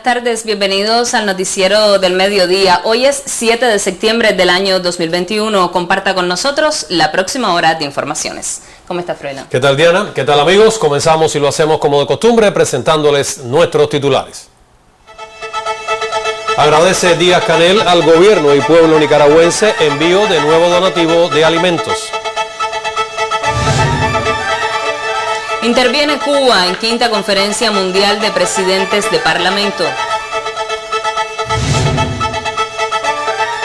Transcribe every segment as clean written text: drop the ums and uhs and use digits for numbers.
tardes, bienvenidos al noticiero del mediodía. Hoy es 7 de septiembre del año 2021. Comparta con nosotros la próxima hora de informaciones. ¿Cómo está, Froilán? ¿Qué tal, Diana? ¿Qué tal, amigos? Comenzamos y lo hacemos como de costumbre presentándoles nuestros titulares. Agradece Díaz-Canel al gobierno y pueblo nicaragüense envío de nuevo donativo de alimentos. Interviene Cuba en quinta conferencia mundial de presidentes de parlamento.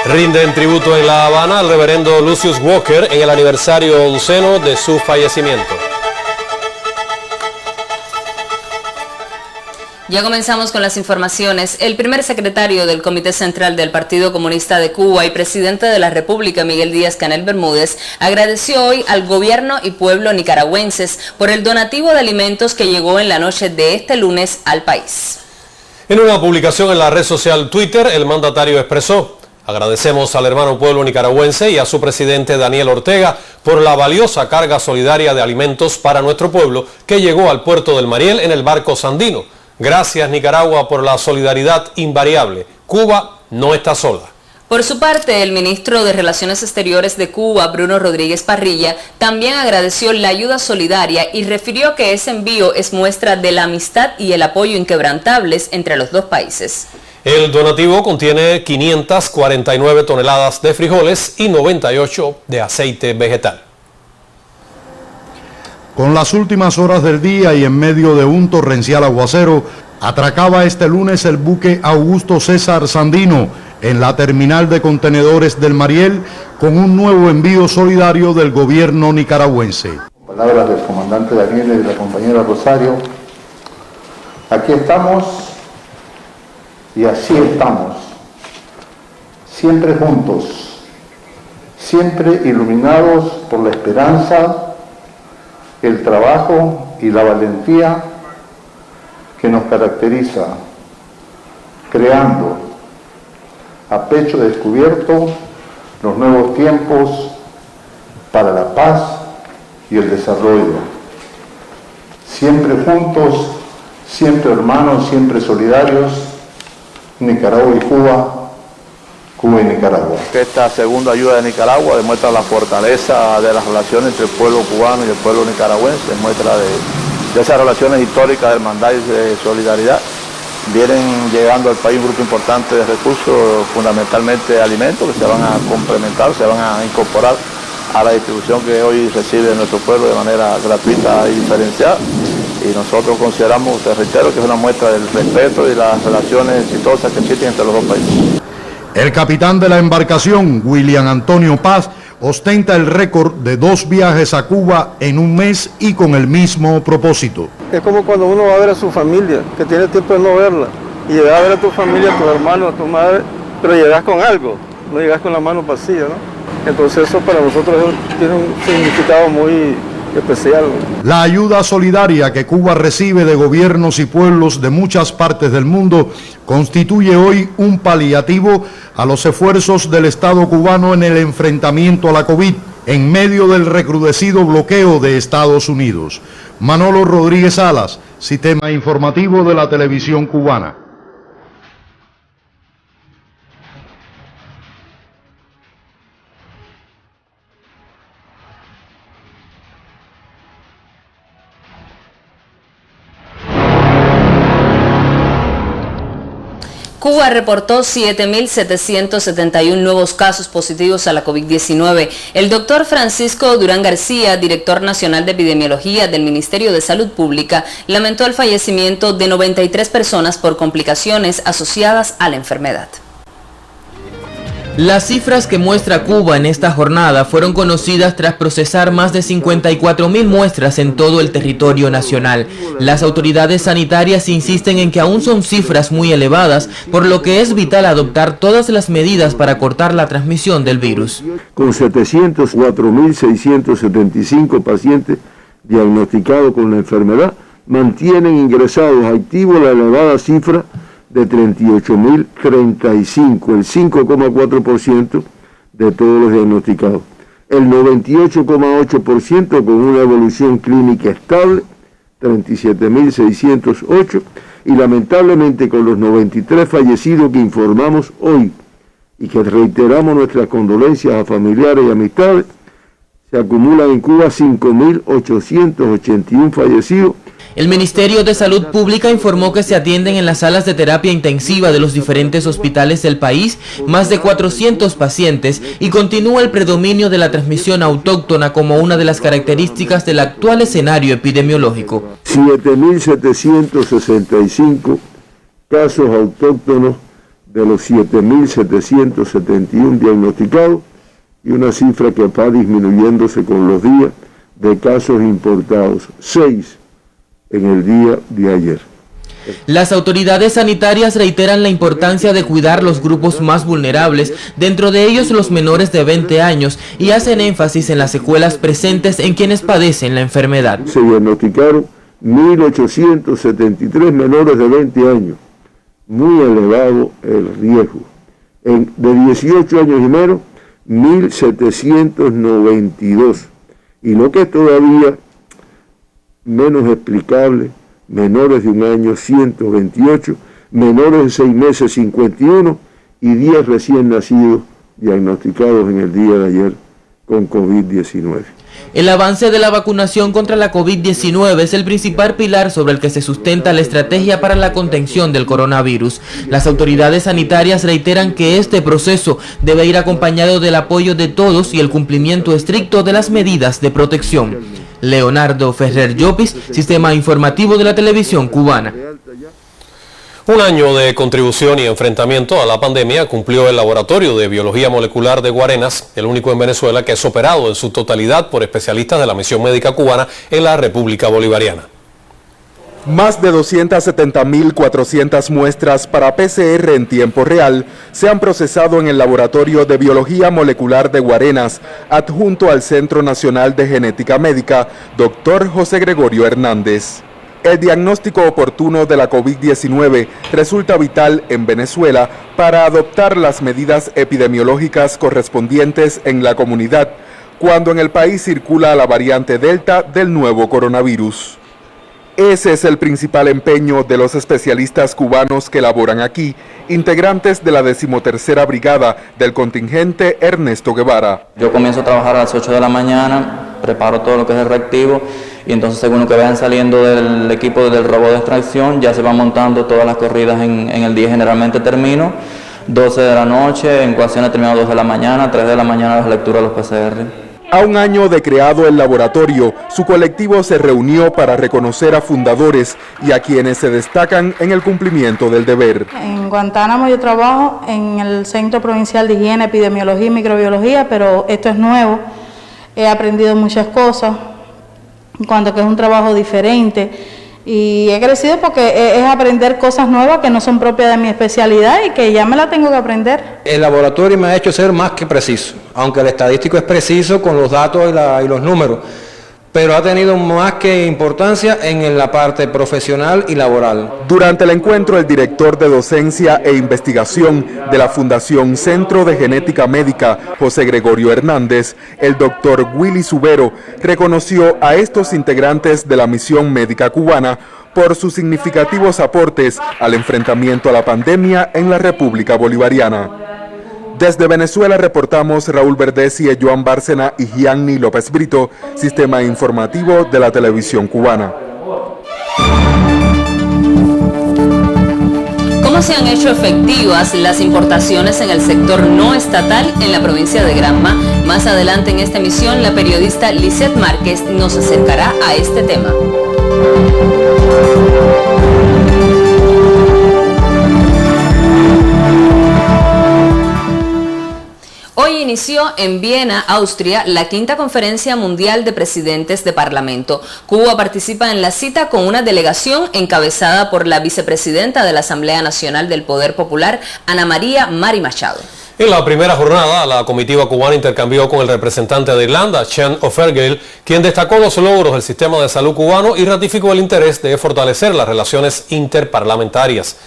Rinden tributo en La Habana al reverendo Lucius Walker en el aniversario 11º de su fallecimiento. Ya comenzamos con las informaciones. El primer secretario del Comité Central del Partido Comunista de Cuba y presidente de la República, Miguel Díaz-Canel Bermúdez, agradeció hoy al gobierno y pueblo nicaragüenses por el donativo de alimentos que llegó en la noche de este lunes al país. En una publicación en la red social Twitter, el mandatario expresó: agradecemos al hermano pueblo nicaragüense y a su presidente Daniel Ortega por la valiosa carga solidaria de alimentos para nuestro pueblo que llegó al puerto del Mariel en el barco Sandino. Gracias, Nicaragua, por la solidaridad invariable. Cuba no está sola. Por su parte, el ministro de Relaciones Exteriores de Cuba, Bruno Rodríguez Parrilla, también agradeció la ayuda solidaria y refirió que ese envío es muestra de la amistad y el apoyo inquebrantables entre los dos países. El donativo contiene 549 toneladas de frijoles y 98 de aceite vegetal. Con las últimas horas del día y en medio de un torrencial aguacero, atracaba este lunes el buque Augusto César Sandino en la terminal de contenedores del Mariel con un nuevo envío solidario del gobierno nicaragüense. Palabras del comandante Daniel y de la compañera Rosario. Aquí estamos y así estamos, siempre juntos, siempre iluminados por la esperanza, el trabajo y la valentía que nos caracteriza, creando a pecho descubierto los nuevos tiempos para la paz y el desarrollo. Siempre juntos, siempre hermanos, siempre solidarios, Nicaragua y Cuba, Cuba y Nicaragua. Esta segunda ayuda de Nicaragua demuestra la fortaleza de las relaciones entre el pueblo cubano y el pueblo nicaragüense, demuestra de esas relaciones históricas de hermandad y de solidaridad. Vienen llegando al país un grupo importante de recursos, fundamentalmente alimentos, que se van a complementar, se van a incorporar a la distribución que hoy recibe nuestro pueblo de manera gratuita y diferenciada. Y nosotros consideramos, te reitero, que es una muestra del respeto y las relaciones exitosas que existen entre los dos países. El capitán de la embarcación, William Antonio Paz, ostenta el récord de 2 viajes a Cuba en un mes y con el mismo propósito. Es como cuando uno va a ver a su familia, que tiene tiempo de no verla, y llegas a ver a tu familia, a tus hermanos, a tu madre, pero llegas con algo, no llegas con la mano vacía, ¿no? Entonces eso para nosotros tiene un significado muy especial. La ayuda solidaria que Cuba recibe de gobiernos y pueblos de muchas partes del mundo constituye hoy un paliativo a los esfuerzos del Estado cubano en el enfrentamiento a la COVID en medio del recrudecido bloqueo de Estados Unidos. Manolo Rodríguez Salas, Sistema Informativo de la Televisión Cubana. Cuba reportó 7.771 nuevos casos positivos a la COVID-19. El doctor Francisco Durán García, director nacional de epidemiología del Ministerio de Salud Pública, lamentó el fallecimiento de 93 personas por complicaciones asociadas a la enfermedad. Las cifras que muestra Cuba en esta jornada fueron conocidas tras procesar más de 54.000 muestras en todo el territorio nacional. Las autoridades sanitarias insisten en que aún son cifras muy elevadas, por lo que es vital adoptar todas las medidas para cortar la transmisión del virus. Con 704.675 pacientes diagnosticados con la enfermedad, mantienen ingresados activos la elevada cifra de 38.035, el 5,4% de todos los diagnosticados. El 98,8% con una evolución clínica estable, 37.608, y lamentablemente con los 93 fallecidos que informamos hoy y que reiteramos nuestras condolencias a familiares y amistades, se acumulan en Cuba 5.881 fallecidos. El Ministerio de Salud Pública informó que se atienden en las salas de terapia intensiva de los diferentes hospitales del país más de 400 pacientes y continúa el predominio de la transmisión autóctona como una de las características del actual escenario epidemiológico. 7.765 casos autóctonos de los 7.771 diagnosticados y una cifra que va disminuyéndose con los días de casos importados, 6 en el día de ayer. Las autoridades sanitarias reiteran la importancia de cuidar los grupos más vulnerables, dentro de ellos los menores de 20 años, y hacen énfasis en las secuelas presentes en quienes padecen la enfermedad. Se diagnosticaron 1.873 menores de 20 años, muy elevado el riesgo. De 18 años y menos, 1.792. Y lo que es todavía menos explicable, menores de un año 128, menores de 6 meses 51 y 10 recién nacidos diagnosticados en el día de ayer con COVID-19. El avance de la vacunación contra la COVID-19 es el principal pilar sobre el que se sustenta la estrategia para la contención del coronavirus. Las autoridades sanitarias reiteran que este proceso debe ir acompañado del apoyo de todos y el cumplimiento estricto de las medidas de protección. Leonardo Ferrer Llopis, Sistema Informativo de la Televisión Cubana. Un año de contribución y enfrentamiento a la pandemia cumplió el Laboratorio de Biología Molecular de Guarenas, el único en Venezuela que es operado en su totalidad por especialistas de la Misión Médica Cubana en la República Bolivariana. Más de 270.400 muestras para PCR en tiempo real se han procesado en el Laboratorio de Biología Molecular de Guarenas, adjunto al Centro Nacional de Genética Médica, Dr. José Gregorio Hernández. El diagnóstico oportuno de la COVID-19 resulta vital en Venezuela para adoptar las medidas epidemiológicas correspondientes en la comunidad, cuando en el país circula la variante Delta del nuevo coronavirus. Ese es el principal empeño de los especialistas cubanos que laboran aquí, integrantes de la 13ª Brigada del contingente Ernesto Guevara. Yo comienzo a trabajar a las 8 de la mañana, preparo todo lo que es el reactivo y entonces según lo que vayan saliendo del equipo del robot de extracción, ya se van montando todas las corridas en el día. Generalmente termino 12 de la noche, en ocasiones termino 2 de la mañana, 3 de la mañana las lecturas de los PCR. A un año de creado el laboratorio, su colectivo se reunió para reconocer a fundadores y a quienes se destacan en el cumplimiento del deber. En Guantánamo yo trabajo en el Centro Provincial de Higiene, Epidemiología y Microbiología, pero esto es nuevo. He aprendido muchas cosas, en cuanto que es un trabajo diferente. Y he crecido porque es aprender cosas nuevas que no son propias de mi especialidad y que ya me la tengo que aprender. El laboratorio me ha hecho ser más que preciso, aunque el estadístico es preciso con los datos y los números, pero ha tenido más que importancia en la parte profesional y laboral. Durante el encuentro, el director de Docencia e Investigación de la Fundación Centro de Genética Médica, José Gregorio Hernández, el doctor Willy Subero, reconoció a estos integrantes de la Misión Médica Cubana por sus significativos aportes al enfrentamiento a la pandemia en la República Bolivariana. Desde Venezuela reportamos Raúl Verdesi, Joan Bárcena y Gianni López Brito, Sistema Informativo de la Televisión Cubana. ¿Cómo se han hecho efectivas las importaciones en el sector no estatal en la provincia de Granma? Más adelante en esta emisión, la periodista Lisette Márquez nos acercará a este tema. Hoy inició en Viena, Austria, la 5ª Conferencia Mundial de Presidentes de Parlamento. Cuba participa en la cita con una delegación encabezada por la vicepresidenta de la Asamblea Nacional del Poder Popular, Ana María Mari Machado. En la primera jornada, la comitiva cubana intercambió con el representante de Irlanda, Sean O'Fergill, quien destacó los logros del sistema de salud cubano y ratificó el interés de fortalecer las relaciones interparlamentarias.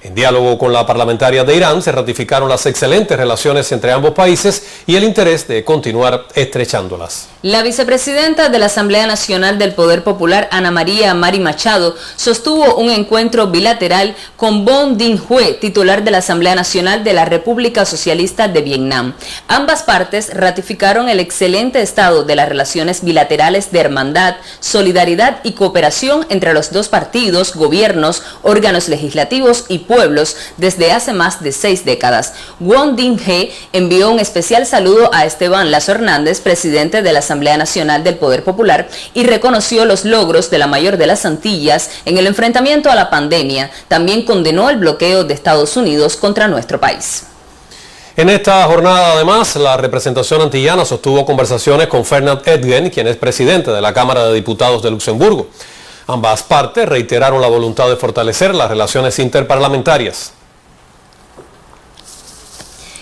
En diálogo con la parlamentaria de Irán se ratificaron las excelentes relaciones entre ambos países y el interés de continuar estrechándolas. La vicepresidenta de la Asamblea Nacional del Poder Popular, Ana María Mari Machado, sostuvo un encuentro bilateral con Bon Dinh Hue, titular de la Asamblea Nacional de la República Socialista de Vietnam. Ambas partes ratificaron el excelente estado de las relaciones bilaterales de hermandad, solidaridad y cooperación entre los dos partidos, gobiernos, órganos legislativos y pueblos desde hace más de 6 décadas. Bon Dinh Hue envió un especial saludo a Esteban Lazo Hernández, presidente de la Asamblea Nacional del Poder Popular, y reconoció los logros de la mayor de las Antillas en el enfrentamiento a la pandemia. También condenó el bloqueo de Estados Unidos contra nuestro país. En esta jornada, además, la representación antillana sostuvo conversaciones con Fernand Edgen, quien es presidente de la Cámara de Diputados de Luxemburgo. Ambas partes reiteraron la voluntad de fortalecer las relaciones interparlamentarias.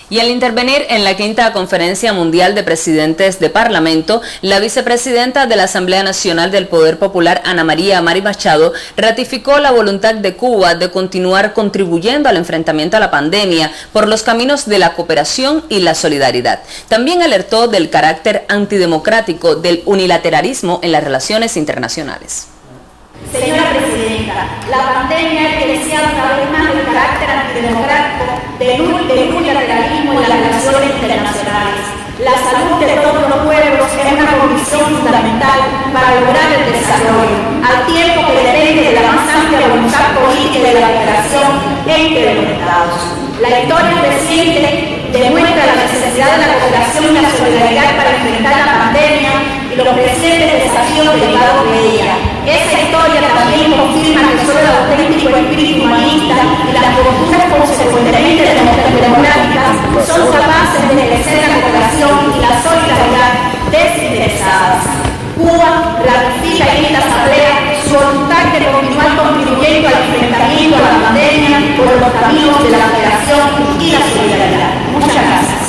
Y al intervenir en la 5ª Conferencia Mundial de Presidentes de Parlamento, la vicepresidenta de la Asamblea Nacional del Poder Popular, Ana María Mari Machado, ratificó la voluntad de Cuba de continuar contribuyendo al enfrentamiento a la pandemia por los caminos de la cooperación y la solidaridad. También alertó del carácter antidemocrático del unilateralismo en las relaciones internacionales. Señora Presidenta, la pandemia ha evidenciado una vez más el carácter antidemocrático del unilateralismo en las relaciones internacionales. La salud de todos los pueblos es una condición fundamental para lograr el desarrollo, al tiempo que depende de la más amplia voluntad política y de la cooperación entre los Estados. La historia reciente demuestra la necesidad de la cooperación y la solidaridad para enfrentar la pandemia y los presentes desafíos derivados de ella. Esa historia también confirma que solo el auténtico espíritu humanista y las posturas consecuentemente democráticas son capaces de ejercer la cooperación y la solidaridad desinteresadas. Cuba ratifica en esta asamblea su voluntad de continuar contribuyendo al enfrentamiento a la pandemia por los caminos de la cooperación y la solidaridad. Muchas gracias.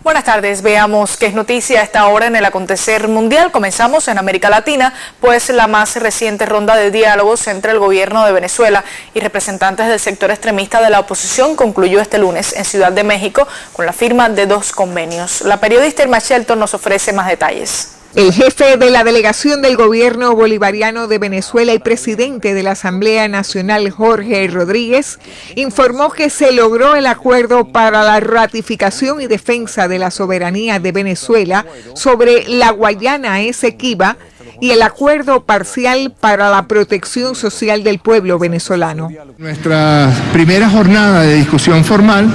Buenas tardes, veamos qué es noticia a esta hora en el acontecer mundial. Comenzamos en América Latina, pues la más reciente ronda de diálogos entre el gobierno de Venezuela y representantes del sector extremista de la oposición concluyó este lunes en Ciudad de México con la firma de 2 convenios. La periodista Irma Shelton nos ofrece más detalles. El jefe de la delegación del gobierno bolivariano de Venezuela y presidente de la Asamblea Nacional, Jorge Rodríguez, informó que se logró el acuerdo para la ratificación y defensa de la soberanía de Venezuela sobre la Guayana Esequiba y el acuerdo parcial para la protección social del pueblo venezolano. Nuestra primera jornada de discusión formal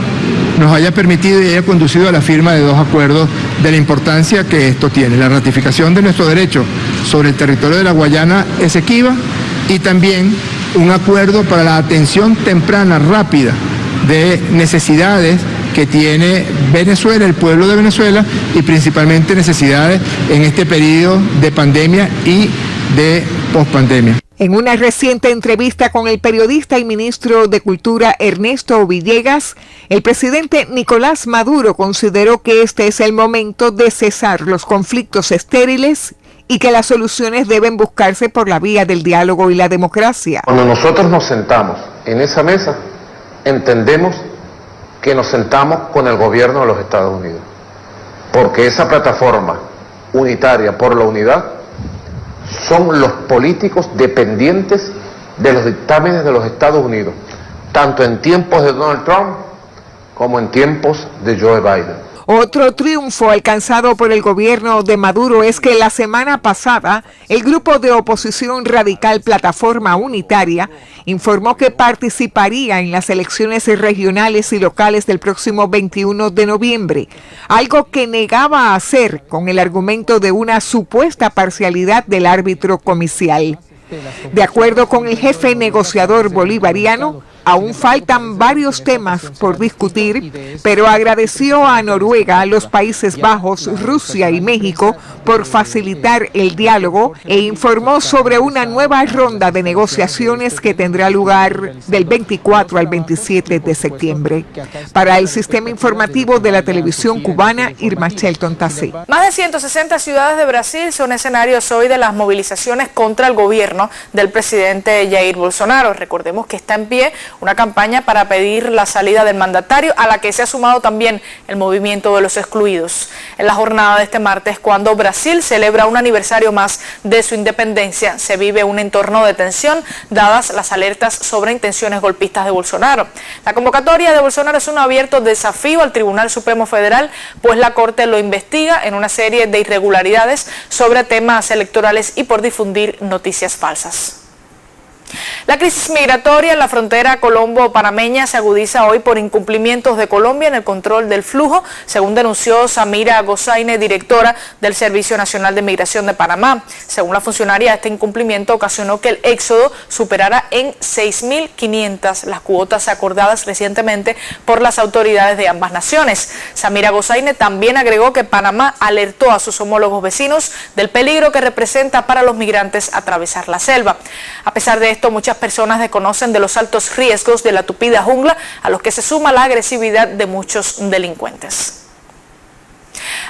nos haya permitido y haya conducido a la firma de 2 acuerdos de la importancia que esto tiene: la ratificación de nuestro derecho sobre el territorio de la Guayana Esequiba y también un acuerdo para la atención temprana, rápida, de necesidades que tiene Venezuela, el pueblo de Venezuela, y principalmente necesidades en este periodo de pandemia y de pospandemia. En una reciente entrevista con el periodista y ministro de Cultura Ernesto Villegas, el presidente Nicolás Maduro consideró que este es el momento de cesar los conflictos estériles y que las soluciones deben buscarse por la vía del diálogo y la democracia. Cuando nosotros nos sentamos en esa mesa, entendemos que nos sentamos con el gobierno de los Estados Unidos, porque esa plataforma unitaria por la unidad son los políticos dependientes de los dictámenes de los Estados Unidos, tanto en tiempos de Donald Trump como en tiempos de Joe Biden. Otro triunfo alcanzado por el gobierno de Maduro es que la semana pasada el grupo de oposición radical Plataforma Unitaria informó que participaría en las elecciones regionales y locales del próximo 21 de noviembre, algo que negaba a hacer con el argumento de una supuesta parcialidad del árbitro comicial. De acuerdo con el jefe negociador bolivariano, Aún faltan varios temas por discutir, pero agradeció a Noruega, los Países Bajos, Rusia y México por facilitar el diálogo e informó sobre una nueva ronda de negociaciones que tendrá lugar del 24 al 27 de septiembre. Para el sistema informativo de la televisión cubana, Irma Shelton Tassi. Más de 160 ciudades de Brasil son escenarios hoy de las movilizaciones contra el gobierno del presidente Jair Bolsonaro. Recordemos que está en pie una campaña para pedir la salida del mandatario, a la que se ha sumado también el movimiento de los excluidos. En la jornada de este martes, cuando Brasil celebra un aniversario más de su independencia, se vive un entorno de tensión, dadas las alertas sobre intenciones golpistas de Bolsonaro. La convocatoria de Bolsonaro es un abierto desafío al Tribunal Supremo Federal, pues la Corte lo investiga en una serie de irregularidades sobre temas electorales y por difundir noticias falsas. La crisis migratoria en la frontera colombo-panameña se agudiza hoy por incumplimientos de Colombia en el control del flujo, según denunció Samira Gozaine, directora del Servicio Nacional de Migración de Panamá. Según la funcionaria, este incumplimiento ocasionó que el éxodo superara en 6.500 las cuotas acordadas recientemente por las autoridades de ambas naciones. Samira Gozaine también agregó que Panamá alertó a sus homólogos vecinos del peligro que representa para los migrantes atravesar la selva. A pesar de esto, muchas personas desconocen de los altos riesgos de la tupida jungla, a los que se suma la agresividad de muchos delincuentes.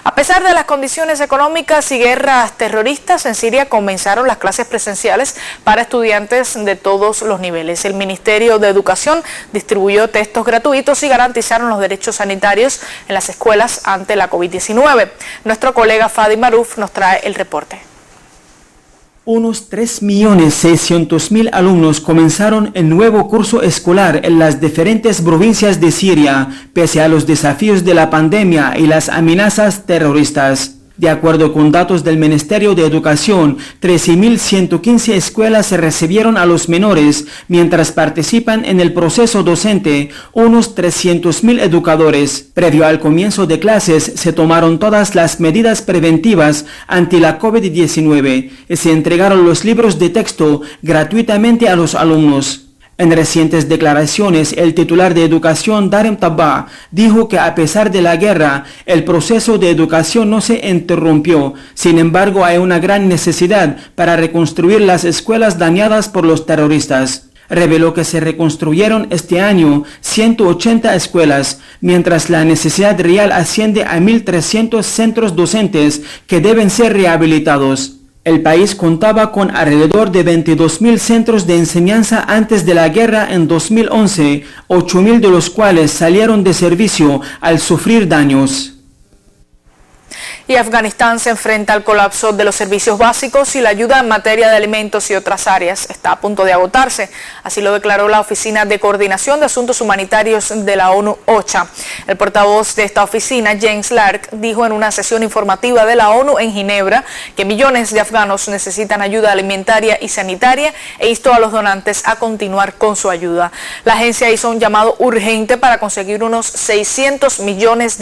A pesar de las condiciones económicas y guerras terroristas, en Siria comenzaron las clases presenciales para estudiantes de todos los niveles. El Ministerio de Educación distribuyó textos gratuitos y garantizaron los derechos sanitarios en las escuelas ante la COVID-19. Nuestro colega Fadi Maruf nos trae el reporte. Unos 3.600.000 alumnos comenzaron el nuevo curso escolar en las diferentes provincias de Siria, pese a los desafíos de la pandemia y las amenazas terroristas. De acuerdo con datos del Ministerio de Educación, 13.115 escuelas recibieron a los menores, mientras participan en el proceso docente unos 300.000 educadores. Previo al comienzo de clases, se tomaron todas las medidas preventivas ante la COVID-19 y se entregaron los libros de texto gratuitamente a los alumnos. En recientes declaraciones, el titular de Educación, Darem Tabba, dijo que a pesar de la guerra, el proceso de educación no se interrumpió. Sin embargo, hay una gran necesidad para reconstruir las escuelas dañadas por los terroristas. Reveló que se reconstruyeron este año 180 escuelas, mientras la necesidad real asciende a 1.300 centros docentes que deben ser rehabilitados. El país contaba con alrededor de 22.000 centros de enseñanza antes de la guerra en 2011, 8.000 de los cuales salieron de servicio al sufrir daños. Y Afganistán se enfrenta al colapso de los servicios básicos y la ayuda en materia de alimentos y otras áreas está a punto de agotarse. Así lo declaró la Oficina de Coordinación de Asuntos Humanitarios de la ONU, OCHA. El portavoz de esta oficina, James Lark, dijo en una sesión informativa de la ONU en Ginebra que millones de afganos necesitan ayuda alimentaria y sanitaria e instó a los donantes a continuar con su ayuda. La agencia hizo un llamado urgente para conseguir unos $600 millones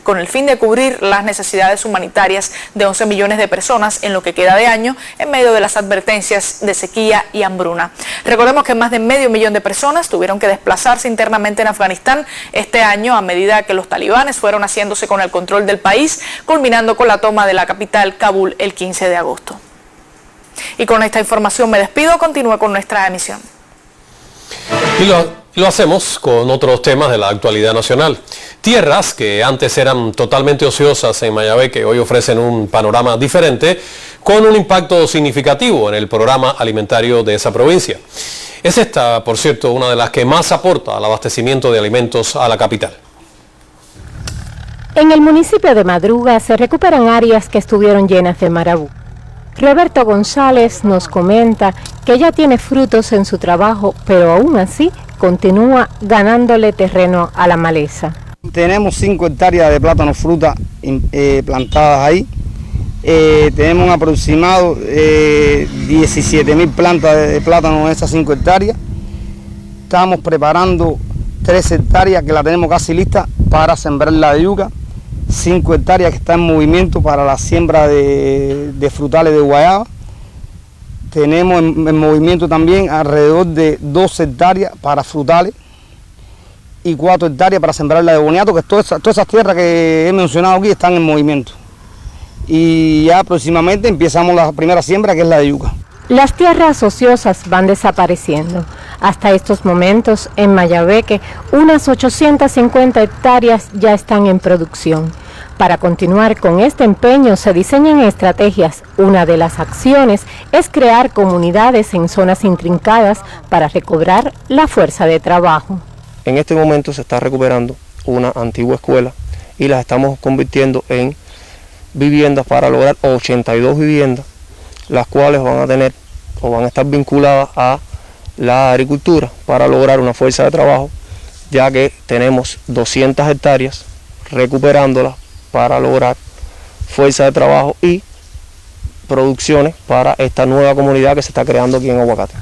con el fin de cubrir las necesidades humanitarias de 11 millones de personas en lo que queda de año, en medio de las advertencias de sequía y hambruna. Recordemos que más de 500.000 de personas tuvieron que desplazarse internamente en Afganistán este año a medida que los talibanes fueron haciéndose con el control del país, culminando con la toma de la capital, Kabul, el 15 de agosto. Y con esta información me despido. Continúe con nuestra emisión. Y lo hacemos con otros temas de la actualidad nacional. Tierras que antes eran totalmente ociosas en Mayabeque hoy ofrecen un panorama diferente, con un impacto significativo en el programa alimentario de esa provincia. Es esta, por cierto, una de las que más aporta al abastecimiento de alimentos a la capital. En el municipio de Madruga se recuperan áreas que estuvieron llenas de marabú. Roberto González nos comenta que ya tiene frutos en su trabajo, pero aún así continúa ganándole terreno a la maleza. Tenemos 5 hectáreas de plátano fruta plantadas ahí. Tenemos un aproximado 17.000 plantas de plátano en esas 5 hectáreas. Estamos preparando 3 hectáreas que la tenemos casi lista para sembrar la yuca. 5 hectáreas que están en movimiento para la siembra de frutales de guayaba. Tenemos en movimiento también alrededor de 2 hectáreas para frutales y 4 hectáreas para sembrar la de boniato, que todas esas tierras que he mencionado aquí están en movimiento. Y ya próximamente empezamos la primera siembra, que es la de yuca. Las tierras ociosas van desapareciendo. Hasta estos momentos, en Mayabeque, unas 850 hectáreas ya están en producción. Para continuar con este empeño se diseñan estrategias. Una de las acciones es crear comunidades en zonas intrincadas para recobrar la fuerza de trabajo. En este momento se está recuperando una antigua escuela y las estamos convirtiendo en viviendas para lograr 82 viviendas, las cuales van a tener o van a estar vinculadas a la agricultura para lograr una fuerza de trabajo, ya que tenemos 200 hectáreas recuperándolas para lograr fuerza de trabajo y producciones para esta nueva comunidad que se está creando aquí en Aguacate.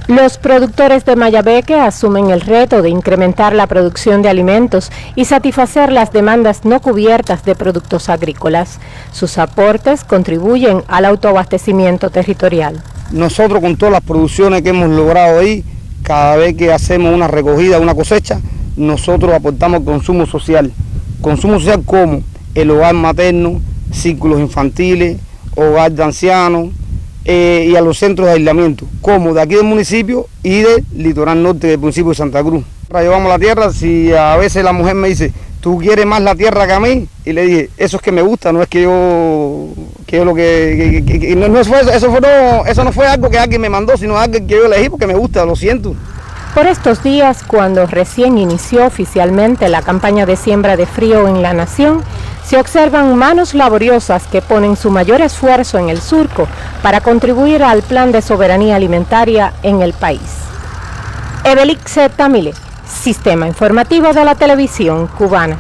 Los productores de Mayabeque asumen el reto de incrementar la producción de alimentos y satisfacer las demandas no cubiertas de productos agrícolas. Sus aportes contribuyen al autoabastecimiento territorial. Nosotros, con todas las producciones que hemos logrado ahí, cada vez que hacemos una recogida, una cosecha, nosotros aportamos consumo social. Consumo social como el hogar materno, círculos infantiles, hogar de ancianos y a los centros de aislamiento, como de aquí del municipio y del litoral norte del municipio de Santa Cruz. Llevamos la tierra, si a veces la mujer me dice, ¿tú quieres más la tierra que a mí? Y le dije, eso es que me gusta, no es que yo lo que eso no fue algo que alguien me mandó, sino algo que yo elegí porque me gusta, lo siento. Por estos días, cuando recién inició oficialmente la campaña de siembra de frío en la nación, se observan manos laboriosas que ponen su mayor esfuerzo en el surco para contribuir al plan de soberanía alimentaria en el país. Ebelixe Tamile, Sistema Informativo de la Televisión Cubana.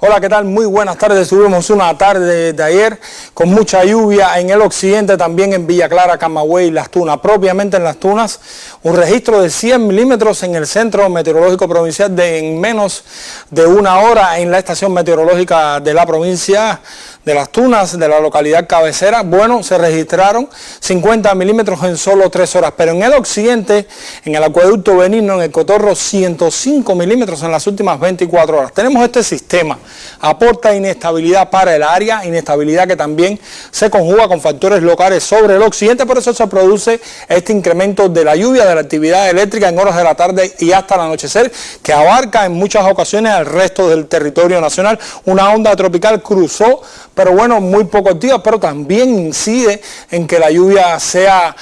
Hola, ¿qué tal? Muy buenas tardes. Tuvimos una tarde de ayer con mucha lluvia en el occidente, también en Villa Clara, Camagüey y Las Tunas. Propiamente en Las Tunas, un registro de 100 milímetros en el Centro Meteorológico Provincial en menos de una hora en la estación meteorológica de la provincia de Las Tunas, de la localidad cabecera. Bueno, se registraron 50 milímetros en solo 3 horas, pero en el occidente, en el acueducto Benigno, en el Cotorro, 105 milímetros en las últimas 24 horas. Tenemos este sistema, aporta inestabilidad para el área, inestabilidad que también se conjuga con factores locales sobre el occidente, por eso se produce este incremento de la lluvia, de la actividad eléctrica en horas de la tarde y hasta el anochecer, que abarca en muchas ocasiones al resto del territorio nacional. Una onda tropical cruzó, pero bueno, muy pocos días, pero también incide en que la lluvia sea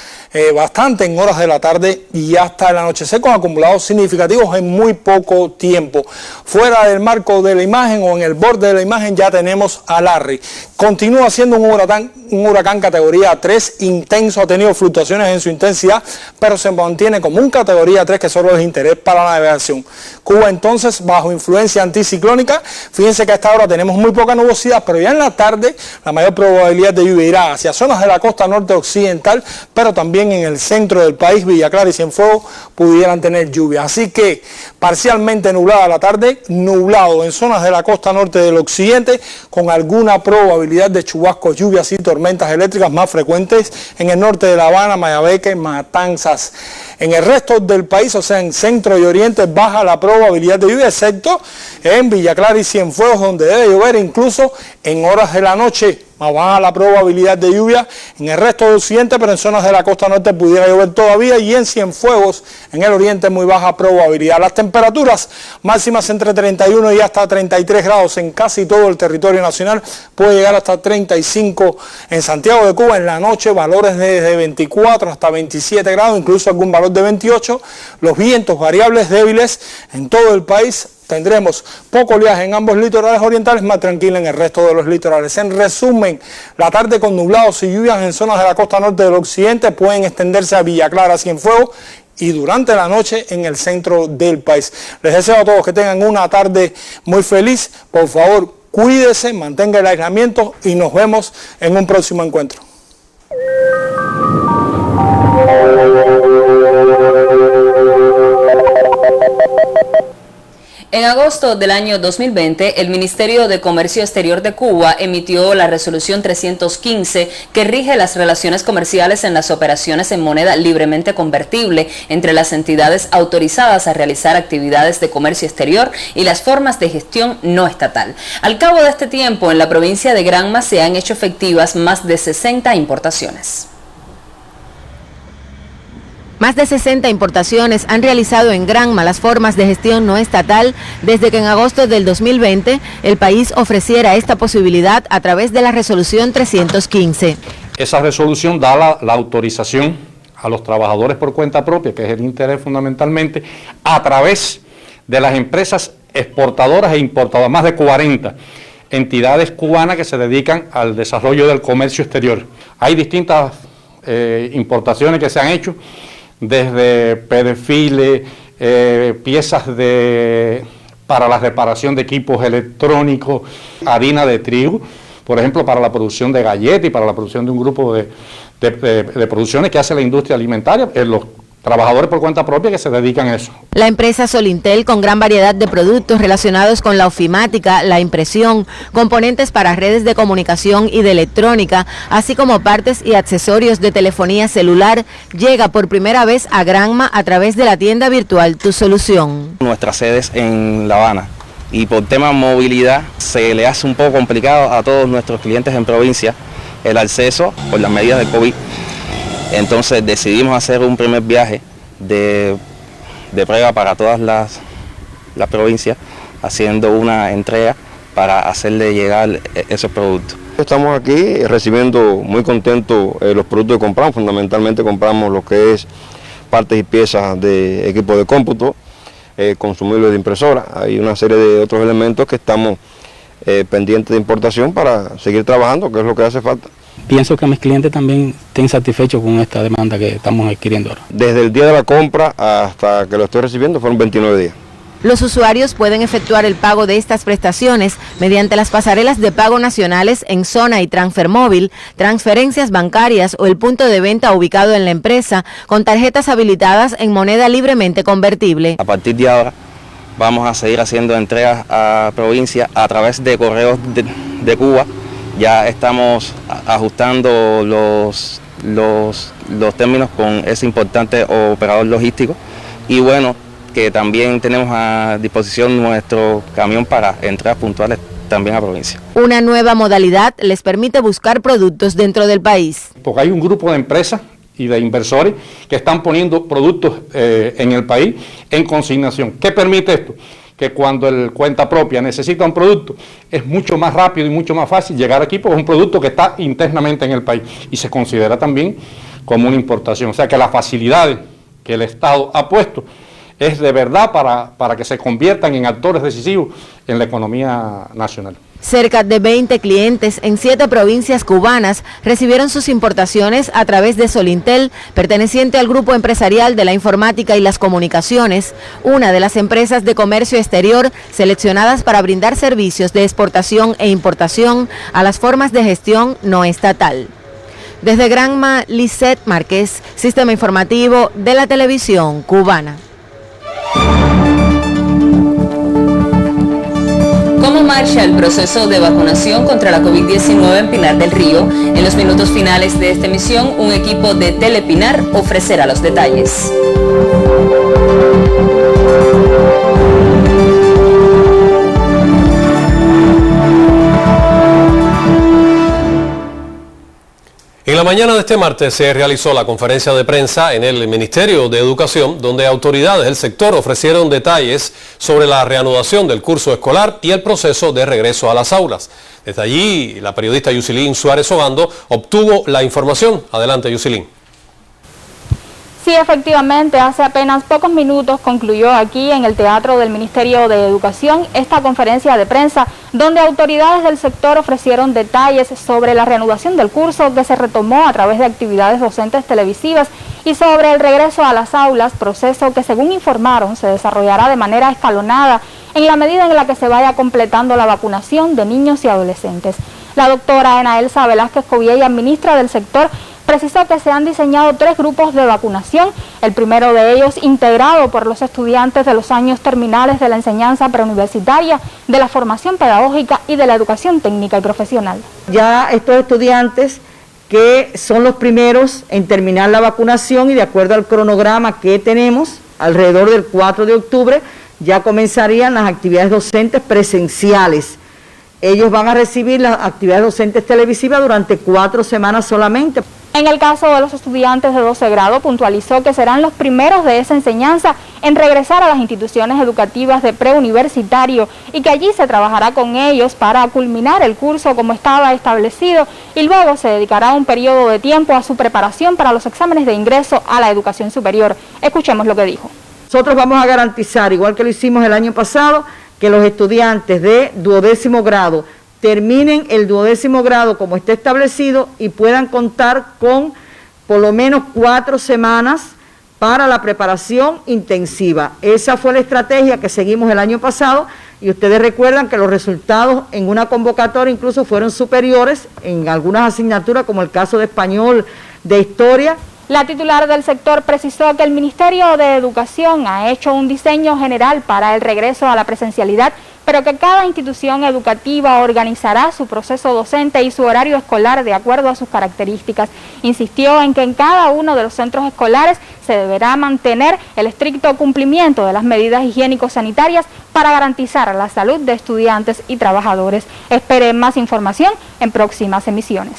bastante en horas de la tarde y hasta el anochecer, con acumulados significativos en muy poco tiempo. Fuera del marco de la imagen o en el borde de la imagen ya tenemos a Larry. Continúa siendo un huracán categoría 3, intenso, ha tenido fluctuaciones en su intensidad, pero se mantiene como un categoría 3 que solo es de interés para la navegación. Cuba entonces bajo influencia anticiclónica. Fíjense que a esta hora tenemos muy poca nubosidad, pero ya en la tarde la mayor probabilidad de lluvia irá hacia zonas de la costa norte occidental, pero también en el centro del país, Villa Clara y Cienfuegos pudieran tener lluvia. Así que parcialmente nublada la tarde, nublado en zonas de la costa norte del occidente, con alguna probabilidad de chubascos, lluvias y tormentas eléctricas más frecuentes en el norte de La Habana, Mayabeque, Matanzas. En el resto del país, o sea, en centro y oriente, baja la probabilidad de lluvia, excepto en Villa Clara y Cienfuegos, donde debe llover incluso en horas de la noche. Más baja la probabilidad de lluvia en el resto del occidente, pero en zonas de la costa norte pudiera llover todavía, y en Cienfuegos, en el oriente, muy baja probabilidad. Las temperaturas máximas entre 31 y hasta 33 grados en casi todo el territorio nacional, puede llegar hasta 35 en Santiago de Cuba. En la noche valores desde 24 hasta 27 grados, incluso algún valor de 28. Los vientos variables débiles en todo el país. Tendremos poco oleaje en ambos litorales orientales, más tranquila en el resto de los litorales. En resumen, la tarde con nublados y lluvias en zonas de la costa norte del occidente, pueden extenderse a Villa Clara, Cienfuegos, y durante la noche en el centro del país. Les deseo a todos que tengan una tarde muy feliz. Por favor, cuídese, mantenga el aislamiento y nos vemos en un próximo encuentro. En agosto del año 2020, el Ministerio de Comercio Exterior de Cuba emitió la resolución 315 que rige las relaciones comerciales en las operaciones en moneda libremente convertible entre las entidades autorizadas a realizar actividades de comercio exterior y las formas de gestión no estatal. Al cabo de este tiempo, en la provincia de Granma se han hecho efectivas más de 60 importaciones. Más de 60 importaciones han realizado en Granma las formas de gestión no estatal desde que en agosto del 2020 el país ofreciera esta posibilidad a través de la resolución 315. Esa resolución da la autorización a los trabajadores por cuenta propia, que es el interés fundamentalmente, a través de las empresas exportadoras e importadoras, más de 40 entidades cubanas que se dedican al desarrollo del comercio exterior. Hay distintas importaciones que se han hecho, desde perfiles, piezas para la reparación de equipos electrónicos, harina de trigo, por ejemplo, para la producción de galletas y para la producción de un grupo de producciones que hace la industria alimentaria, los trabajadores por cuenta propia que se dedican a eso. La empresa Solintel, con gran variedad de productos relacionados con la ofimática, la impresión, componentes para redes de comunicación y de electrónica, así como partes y accesorios de telefonía celular, llega por primera vez a Granma a través de la tienda virtual Tu Solución. Nuestra sede es en La Habana y por tema de movilidad se le hace un poco complicado a todos nuestros clientes en provincia el acceso por las medidas del COVID. Entonces decidimos hacer un primer viaje de prueba para todas las provincias, haciendo una entrega para hacerle llegar esos productos. Estamos aquí recibiendo muy contentos los productos que compramos, fundamentalmente compramos lo que es partes y piezas de equipo de cómputo, consumibles de impresora. Hay una serie de otros elementos que estamos pendientes de importación para seguir trabajando, que es lo que hace falta. Pienso que mis clientes también estén satisfechos con esta demanda que estamos adquiriendo ahora. Desde el día de la compra hasta que lo estoy recibiendo fueron 29 días. Los usuarios pueden efectuar el pago de estas prestaciones mediante las pasarelas de pago nacionales en Zona y Transfer Móvil, transferencias bancarias o el punto de venta ubicado en la empresa con tarjetas habilitadas en moneda libremente convertible. A partir de ahora vamos a seguir haciendo entregas a provincia a través de correos de Cuba. Ya estamos ajustando los términos con ese importante operador logístico y bueno, que también tenemos a disposición nuestro camión para entregas puntuales también a provincia. Una nueva modalidad les permite buscar productos dentro del país. Porque hay un grupo de empresas y de inversores que están poniendo productos en el país en consignación. ¿Qué permite esto? Que cuando el cuenta propia necesita un producto, es mucho más rápido y mucho más fácil llegar aquí porque es un producto que está internamente en el país y se considera también como una importación. O sea que las facilidades que el Estado ha puesto es de verdad para que se conviertan en actores decisivos en la economía nacional. Cerca de 20 clientes en 7 provincias cubanas recibieron sus importaciones a través de Solintel, perteneciente al grupo empresarial de la informática y las comunicaciones, una de las empresas de comercio exterior seleccionadas para brindar servicios de exportación e importación a las formas de gestión no estatal. Desde Granma, Lisette Márquez, Sistema Informativo de la Televisión Cubana. ¿Cómo marcha el proceso de vacunación contra la COVID-19 en Pinar del Río? En los minutos finales de esta emisión, un equipo de Telepinar ofrecerá los detalles. En la mañana de este martes se realizó la conferencia de prensa en el Ministerio de Educación, donde autoridades del sector ofrecieron detalles sobre la reanudación del curso escolar y el proceso de regreso a las aulas. Desde allí, la periodista Yusilín Suárez Obando obtuvo la información. Adelante, Yusilín. Sí, efectivamente, hace apenas pocos minutos concluyó aquí en el Teatro del Ministerio de Educación esta conferencia de prensa donde autoridades del sector ofrecieron detalles sobre la reanudación del curso que se retomó a través de actividades docentes televisivas y sobre el regreso a las aulas, proceso que según informaron se desarrollará de manera escalonada en la medida en la que se vaya completando la vacunación de niños y adolescentes. La doctora Ana Elsa Velázquez Coviella, ministra del sector, precisó que se han diseñado 3 grupos de vacunación, el primero de ellos integrado por los estudiantes de los años terminales de la enseñanza preuniversitaria, de la formación pedagógica y de la educación técnica y profesional. Ya estos estudiantes que son los primeros en terminar la vacunación y de acuerdo al cronograma que tenemos, alrededor del 4 de octubre, ya comenzarían las actividades docentes presenciales. Ellos van a recibir las actividades docentes televisivas durante 4 semanas solamente. En el caso de los estudiantes de 12 grado, puntualizó que serán los primeros de esa enseñanza en regresar a las instituciones educativas de preuniversitario y que allí se trabajará con ellos para culminar el curso como estaba establecido y luego se dedicará un periodo de tiempo a su preparación para los exámenes de ingreso a la educación superior. Escuchemos lo que dijo. Nosotros vamos a garantizar, igual que lo hicimos el año pasado, que los estudiantes de 12º grado terminen el 12º grado como está establecido y puedan contar con por lo menos 4 semanas para la preparación intensiva. Esa fue la estrategia que seguimos el año pasado y ustedes recuerdan que los resultados en una convocatoria incluso fueron superiores en algunas asignaturas como el caso de español, de historia. La titular del sector precisó que el Ministerio de Educación ha hecho un diseño general para el regreso a la presencialidad, pero que cada institución educativa organizará su proceso docente y su horario escolar de acuerdo a sus características. Insistió en que en cada uno de los centros escolares se deberá mantener el estricto cumplimiento de las medidas higiénico-sanitarias para garantizar la salud de estudiantes y trabajadores. Espere más información en próximas emisiones.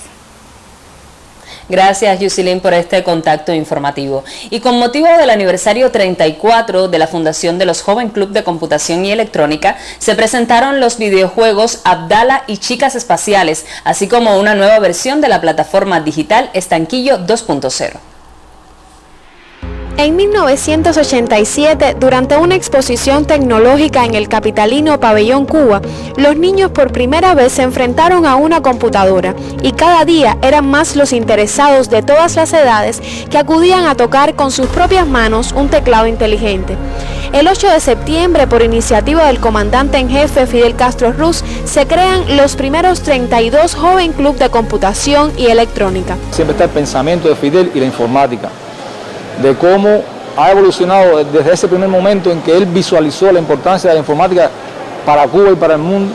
Gracias, Yusilín, por este contacto informativo. Y con motivo del aniversario 34 de la fundación de los Joven Club de Computación y Electrónica, se presentaron los videojuegos Abdala y Chicas Espaciales, así como una nueva versión de la plataforma digital Estanquillo 2.0. En 1987, durante una exposición tecnológica en el capitalino Pabellón Cuba, los niños por primera vez se enfrentaron a una computadora y cada día eran más los interesados de todas las edades que acudían a tocar con sus propias manos un teclado inteligente. El 8 de septiembre, por iniciativa del comandante en jefe Fidel Castro Ruz, se crean los primeros 32 Joven Club de Computación y Electrónica. Siempre está el pensamiento de Fidel y la informática, de cómo ha evolucionado desde ese primer momento en que él visualizó la importancia de la informática para Cuba y para el mundo.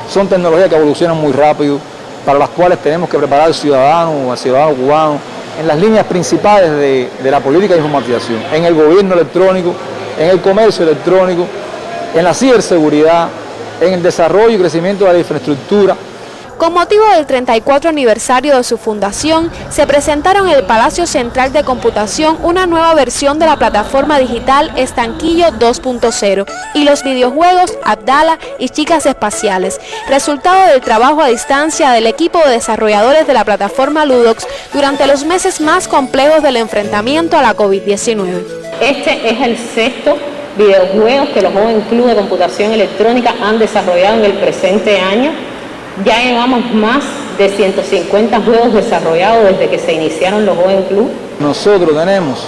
Son tecnologías que evolucionan muy rápido, para las cuales tenemos que preparar al ciudadano cubano en las líneas principales de la política de informatización, en el gobierno electrónico, en el comercio electrónico, en la ciberseguridad, en el desarrollo y crecimiento de la infraestructura. Con motivo del 34 aniversario de su fundación, se presentaron en el Palacio Central de Computación una nueva versión de la plataforma digital Estanquillo 2.0 y los videojuegos Abdala y Chicas Espaciales, resultado del trabajo a distancia del equipo de desarrolladores de la plataforma Ludox durante los meses más complejos del enfrentamiento a la COVID-19. Este es el 6º videojuego que los Joven Club de Computación Electrónica han desarrollado en el presente año. Ya llevamos más de 150 juegos desarrollados desde que se iniciaron los Joven Club. Nosotros tenemos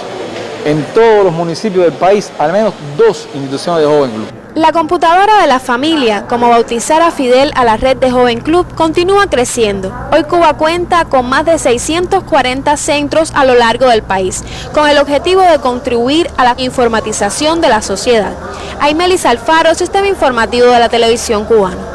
en todos los municipios del país al menos 2 instituciones de Joven Club. La computadora de la familia, como bautizara Fidel a la red de Joven Club, continúa creciendo. Hoy Cuba cuenta con más de 640 centros a lo largo del país, con el objetivo de contribuir a la informatización de la sociedad. Aymelis Alfaro, Sistema Informativo de la Televisión Cubana.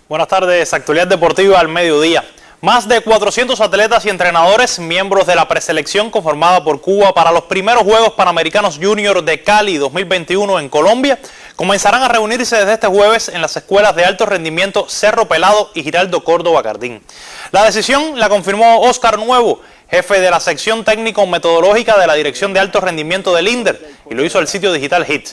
Buenas tardes, actualidad deportiva al mediodía. Más de 400 atletas y entrenadores, miembros de la preselección conformada por Cuba para los primeros Juegos Panamericanos Junior de Cali 2021 en Colombia, comenzarán a reunirse desde este jueves en las escuelas de alto rendimiento Cerro Pelado y Giraldo Córdoba Cardín. La decisión la confirmó Oscar Nuevo, jefe de la sección técnico-metodológica de la Dirección de Alto Rendimiento del INDER, y lo hizo el sitio digital HIT.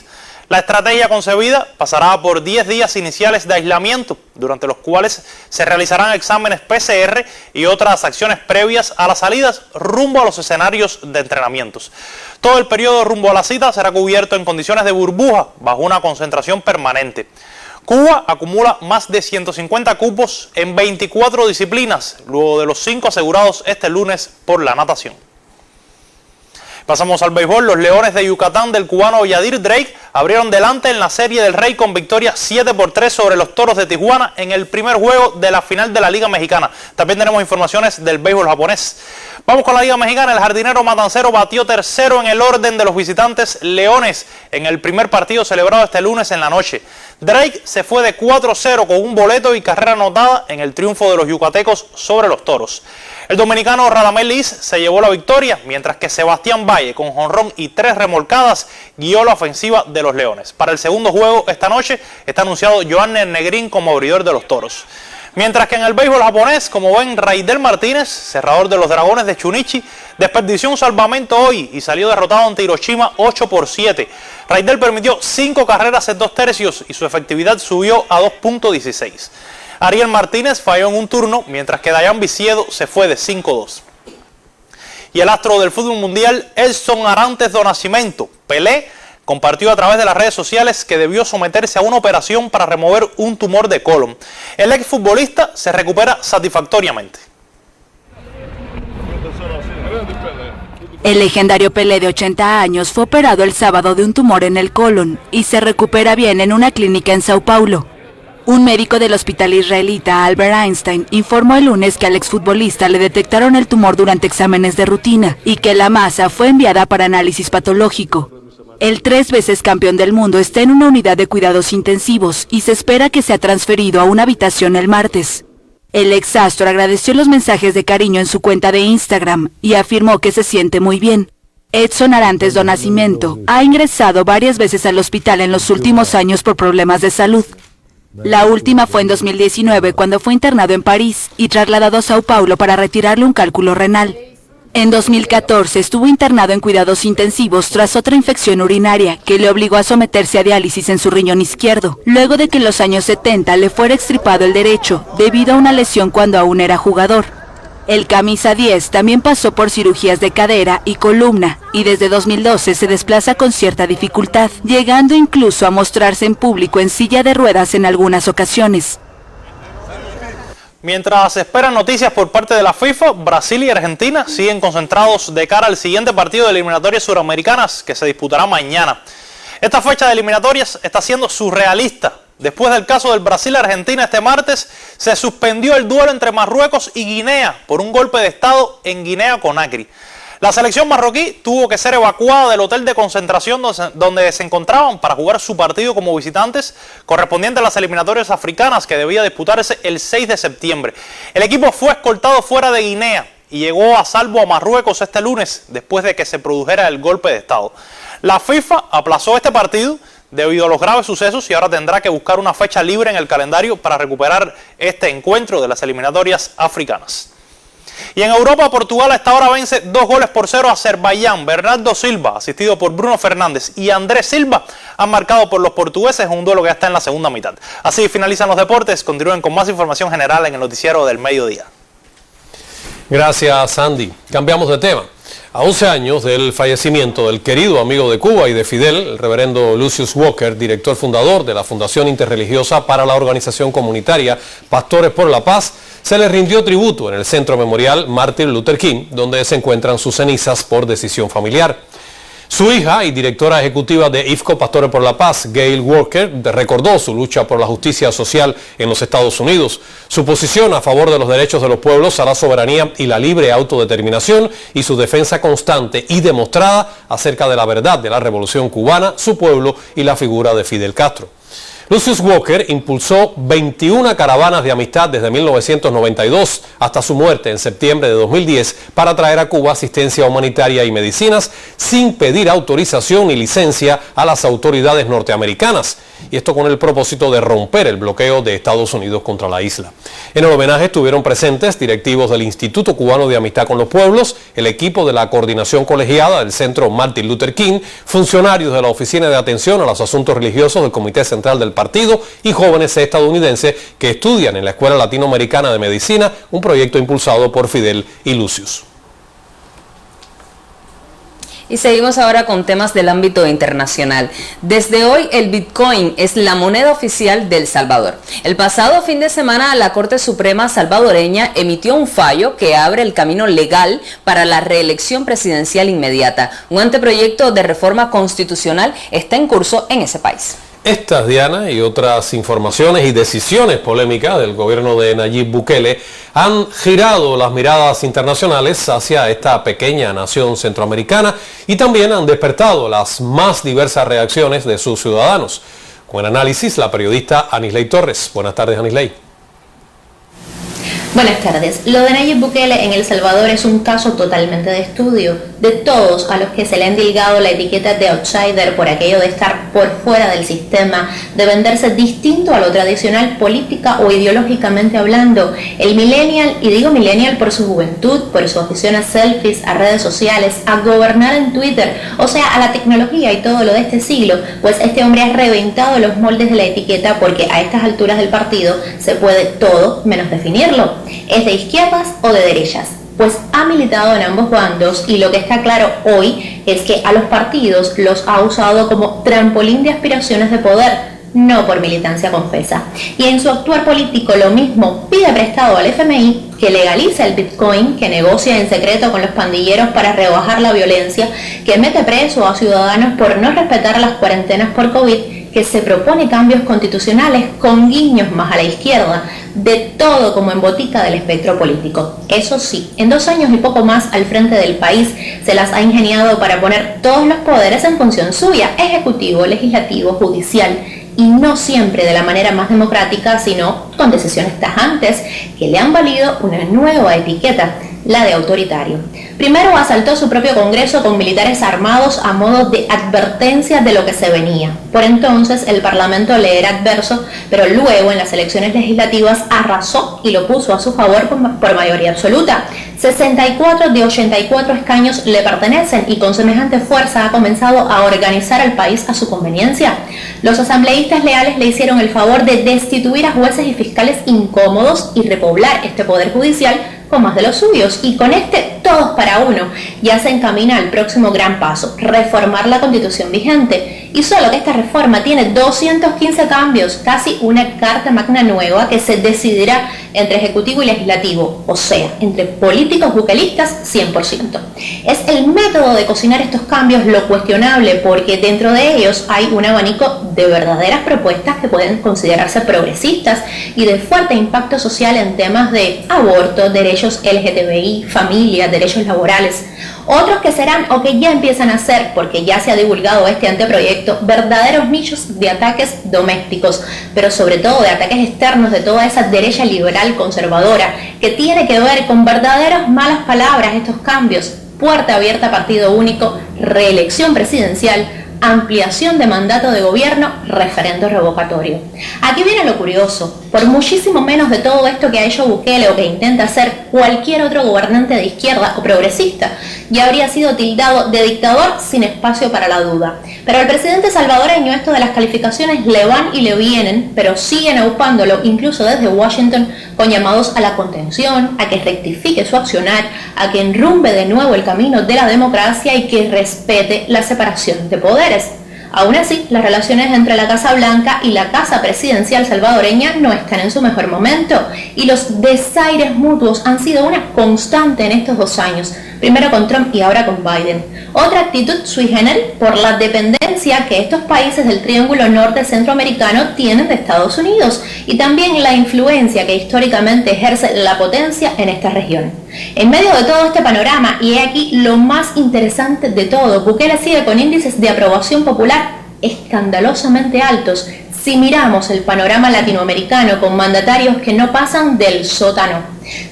La estrategia concebida pasará por 10 días iniciales de aislamiento, durante los cuales se realizarán exámenes PCR y otras acciones previas a las salidas rumbo a los escenarios de entrenamientos. Todo el periodo rumbo a la cita será cubierto en condiciones de burbuja, bajo una concentración permanente. Cuba acumula más de 150 cupos en 24 disciplinas, luego de los 5 asegurados este lunes por la natación. Pasamos al béisbol. Los Leones de Yucatán del cubano Yadir Drake abrieron delante en la Serie del Rey con victoria 7-3 sobre los Toros de Tijuana en el primer juego de la final de la Liga Mexicana. También tenemos informaciones del béisbol japonés. Vamos con la Liga Mexicana. El jardinero matancero batió tercero en el orden de los visitantes Leones en el primer partido celebrado este lunes en la noche. Drake se fue de 4-0 con un boleto y carrera anotada en el triunfo de los yucatecos sobre los Toros. El dominicano Radamel Liz se llevó la victoria, mientras que Sebastián Valle, con jonrón y 3 remolcadas, guió la ofensiva de los Leones. Para el segundo juego esta noche está anunciado Joanner Negrín como abridor de los Toros. Mientras que en el béisbol japonés, como ven, Raidel Martínez, cerrador de los Dragones de Chunichi, desperdició un salvamento hoy y salió derrotado ante Hiroshima 8-7. Raidel permitió 5 carreras en 2 tercios y su efectividad subió a 2.16. Ariel Martínez falló en un turno, mientras que Dayan Viciedo se fue de 5-2. Y el astro del fútbol mundial, Edson Arantes do Nascimento, Pelé, compartió a través de las redes sociales que debió someterse a una operación para remover un tumor de colon. El exfutbolista se recupera satisfactoriamente. El legendario Pelé de 80 años fue operado el sábado de un tumor en el colon y se recupera bien en una clínica en Sao Paulo. Un médico del hospital israelita Albert Einstein informó el lunes que al exfutbolista le detectaron el tumor durante exámenes de rutina y que la masa fue enviada para análisis patológico. El 3 veces campeón del mundo está en una unidad de cuidados intensivos y se espera que sea transferido a una habitación el martes. El exastro agradeció los mensajes de cariño en su cuenta de Instagram y afirmó que se siente muy bien. Edson Arantes do Nascimento ha ingresado varias veces al hospital en los últimos años por problemas de salud. La última fue en 2019 cuando fue internado en París y trasladado a Sao Paulo para retirarle un cálculo renal. En 2014 estuvo internado en cuidados intensivos tras otra infección urinaria que le obligó a someterse a diálisis en su riñón izquierdo, luego de que en los años 70 le fuera extirpado el derecho debido a una lesión cuando aún era jugador. El camisa 10 también pasó por cirugías de cadera y columna y desde 2012 se desplaza con cierta dificultad, llegando incluso a mostrarse en público en silla de ruedas en algunas ocasiones. Mientras esperan noticias por parte de la FIFA, Brasil y Argentina siguen concentrados de cara al siguiente partido de eliminatorias suramericanas que se disputará mañana. Esta fecha de eliminatorias está siendo surrealista. Después del caso del Brasil-Argentina este martes, se suspendió el duelo entre Marruecos y Guinea por un golpe de estado en Guinea-Conakry. La selección marroquí tuvo que ser evacuada del hotel de concentración donde se encontraban para jugar su partido como visitantes correspondiente a las eliminatorias africanas que debía disputarse el 6 de septiembre. El equipo fue escoltado fuera de Guinea y llegó a salvo a Marruecos este lunes después de que se produjera el golpe de estado. La FIFA aplazó este partido debido a los graves sucesos y ahora tendrá que buscar una fecha libre en el calendario para recuperar este encuentro de las eliminatorias africanas. Y en Europa, Portugal a esta hora vence 2-0 a Azerbaiyán. Bernardo Silva, asistido por Bruno Fernández, y Andrés Silva han marcado por los portugueses en un duelo que ya está en la segunda mitad. Así finalizan los deportes. Continúen con más información general en el noticiero del mediodía. Gracias, Andy. Cambiamos de tema. A 11 años del fallecimiento del querido amigo de Cuba y de Fidel, el reverendo Lucius Walker, director fundador de la Fundación Interreligiosa para la Organización Comunitaria Pastores por la Paz, se le rindió tributo en el Centro Memorial Martin Luther King, donde se encuentran sus cenizas por decisión familiar. Su hija y directora ejecutiva de IFCO Pastores por la Paz, Gail Walker, recordó su lucha por la justicia social en los Estados Unidos, su posición a favor de los derechos de los pueblos a la soberanía y la libre autodeterminación y su defensa constante y demostrada acerca de la verdad de la Revolución Cubana, su pueblo y la figura de Fidel Castro. Lucius Walker impulsó 21 caravanas de amistad desde 1992 hasta su muerte en septiembre de 2010 para traer a Cuba asistencia humanitaria y medicinas sin pedir autorización ni licencia a las autoridades norteamericanas. Y esto con el propósito de romper el bloqueo de Estados Unidos contra la isla. En el homenaje estuvieron presentes directivos del Instituto Cubano de Amistad con los Pueblos, el equipo de la coordinación colegiada del Centro Martin Luther King, funcionarios de la Oficina de Atención a los Asuntos Religiosos del Comité Central del Partido y jóvenes estadounidenses que estudian en la Escuela Latinoamericana de Medicina, un proyecto impulsado por Fidel y Lucius. Y seguimos ahora con temas del ámbito internacional. Desde hoy el Bitcoin es la moneda oficial de El Salvador. El pasado fin de semana la Corte Suprema salvadoreña emitió un fallo que abre el camino legal para la reelección presidencial inmediata. Un anteproyecto de reforma constitucional está en curso en ese país. Estas, Diana, y otras informaciones y decisiones polémicas del gobierno de Nayib Bukele han girado las miradas internacionales hacia esta pequeña nación centroamericana y también han despertado las más diversas reacciones de sus ciudadanos. Con el análisis, la periodista Anisley Torres. Buenas tardes, Anisley. Buenas tardes. Lo de Nayib Bukele en El Salvador es un caso totalmente de estudio. De todos a los que se le ha endilgado la etiqueta de outsider por aquello de estar por fuera del sistema, de venderse distinto a lo tradicional política o ideológicamente hablando, el millennial, y digo millennial por su juventud, por su afición a selfies, a redes sociales, a gobernar en Twitter, o sea, a la tecnología y todo lo de este siglo, pues este hombre ha reventado los moldes de la etiqueta porque a estas alturas del partido se puede todo menos definirlo. ¿Es de izquierdas o de derechas? Pues ha militado en ambos bandos y lo que está claro hoy es que a los partidos los ha usado como trampolín de aspiraciones de poder, no por militancia confesa. Y en su actuar político lo mismo pide prestado al FMI, que legaliza el Bitcoin, que negocia en secreto con los pandilleros para rebajar la violencia, que mete preso a ciudadanos por no respetar las cuarentenas por COVID, que se propone cambios constitucionales con guiños más a la izquierda, de todo como en botica del espectro político. Eso sí, en 2 años y poco más al frente del país se las ha ingeniado para poner todos los poderes en función suya, ejecutivo, legislativo, judicial, y no siempre de la manera más democrática, sino con decisiones tajantes que le han valido una nueva etiqueta, la de autoritario. Primero asaltó su propio Congreso con militares armados a modo de advertencia de lo que se venía. Por entonces el Parlamento le era adverso, pero luego en las elecciones legislativas arrasó y lo puso a su favor por mayoría absoluta. 64 de 84 escaños le pertenecen y con semejante fuerza ha comenzado a organizar al país a su conveniencia. Los asambleístas leales le hicieron el favor de destituir a jueces y fiscales incómodos y repoblar este poder judicial con más de los suyos, y con este todos para uno ya se encamina al próximo gran paso, reformar la Constitución vigente. Y solo que esta reforma tiene 215 cambios, casi una carta magna nueva que se decidirá entre Ejecutivo y Legislativo, o sea, entre políticos bukelistas 100%. Es el método de cocinar estos cambios lo cuestionable, porque dentro de ellos hay un abanico de verdaderas propuestas que pueden considerarse progresistas y de fuerte impacto social en temas de aborto, derechos LGTBI, familia, derechos laborales. Otros que serán o que ya empiezan a ser, porque ya se ha divulgado este anteproyecto, verdaderos nichos de ataques domésticos, pero sobre todo de ataques externos de toda esa derecha liberal conservadora, que tiene que ver con verdaderas malas palabras estos cambios: puerta abierta a partido único, reelección presidencial, ampliación de mandato de gobierno, referendo revocatorio. Aquí viene lo curioso: por muchísimo menos de todo esto que ha hecho Bukele o que intenta hacer cualquier otro gobernante de izquierda o progresista, ya habría sido tildado de dictador sin espacio para la duda. Pero al presidente salvadoreño esto de las calificaciones le van y le vienen, pero siguen aupándolo incluso desde Washington con llamados a la contención, a que rectifique su accionar, a que enrumbe de nuevo el camino de la democracia y que respete la separación de poderes. Aún así, las relaciones entre la Casa Blanca y la Casa Presidencial salvadoreña no están en su mejor momento y los desaires mutuos han sido una constante en estos 2 años, primero con Trump y ahora con Biden. Otra actitud sui generis por la dependencia que estos países del Triángulo Norte Centroamericano tienen de Estados Unidos y también la influencia que históricamente ejerce la potencia en esta región. En medio de todo este panorama, y he aquí lo más interesante de todo, Bukele sigue con índices de aprobación popular escandalosamente altos si miramos el panorama latinoamericano con mandatarios que no pasan del sótano.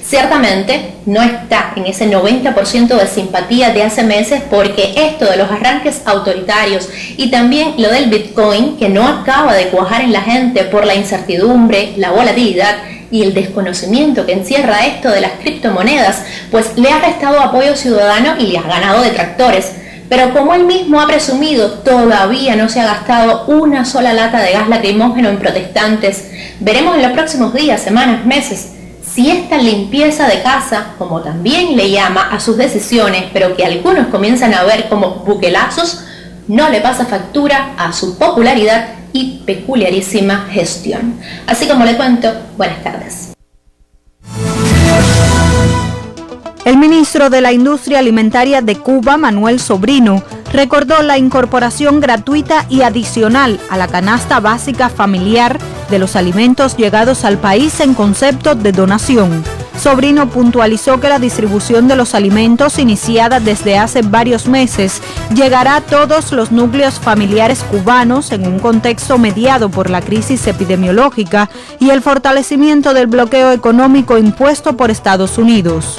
Ciertamente no está en ese 90% de simpatía de hace meses, porque esto de los arranques autoritarios y también lo del Bitcoin, que no acaba de cuajar en la gente por la incertidumbre, la volatilidad y el desconocimiento que encierra esto de las criptomonedas, pues le ha restado apoyo ciudadano y le ha ganado detractores. Pero como él mismo ha presumido, todavía no se ha gastado una sola lata de gas lacrimógeno en protestantes. Veremos en los próximos días, semanas, meses, si esta limpieza de casa, como también le llama a sus decisiones, pero que algunos comienzan a ver como buquelazos, no le pasa factura a su popularidad y peculiarísima gestión. Así como le cuento, buenas tardes. El ministro de la Industria Alimentaria de Cuba, Manuel Sobrino, recordó la incorporación gratuita y adicional a la canasta básica familiar de los alimentos llegados al país en concepto de donación. Sobrino puntualizó que la distribución de los alimentos, iniciada desde hace varios meses, llegará a todos los núcleos familiares cubanos en un contexto mediado por la crisis epidemiológica y el fortalecimiento del bloqueo económico impuesto por Estados Unidos.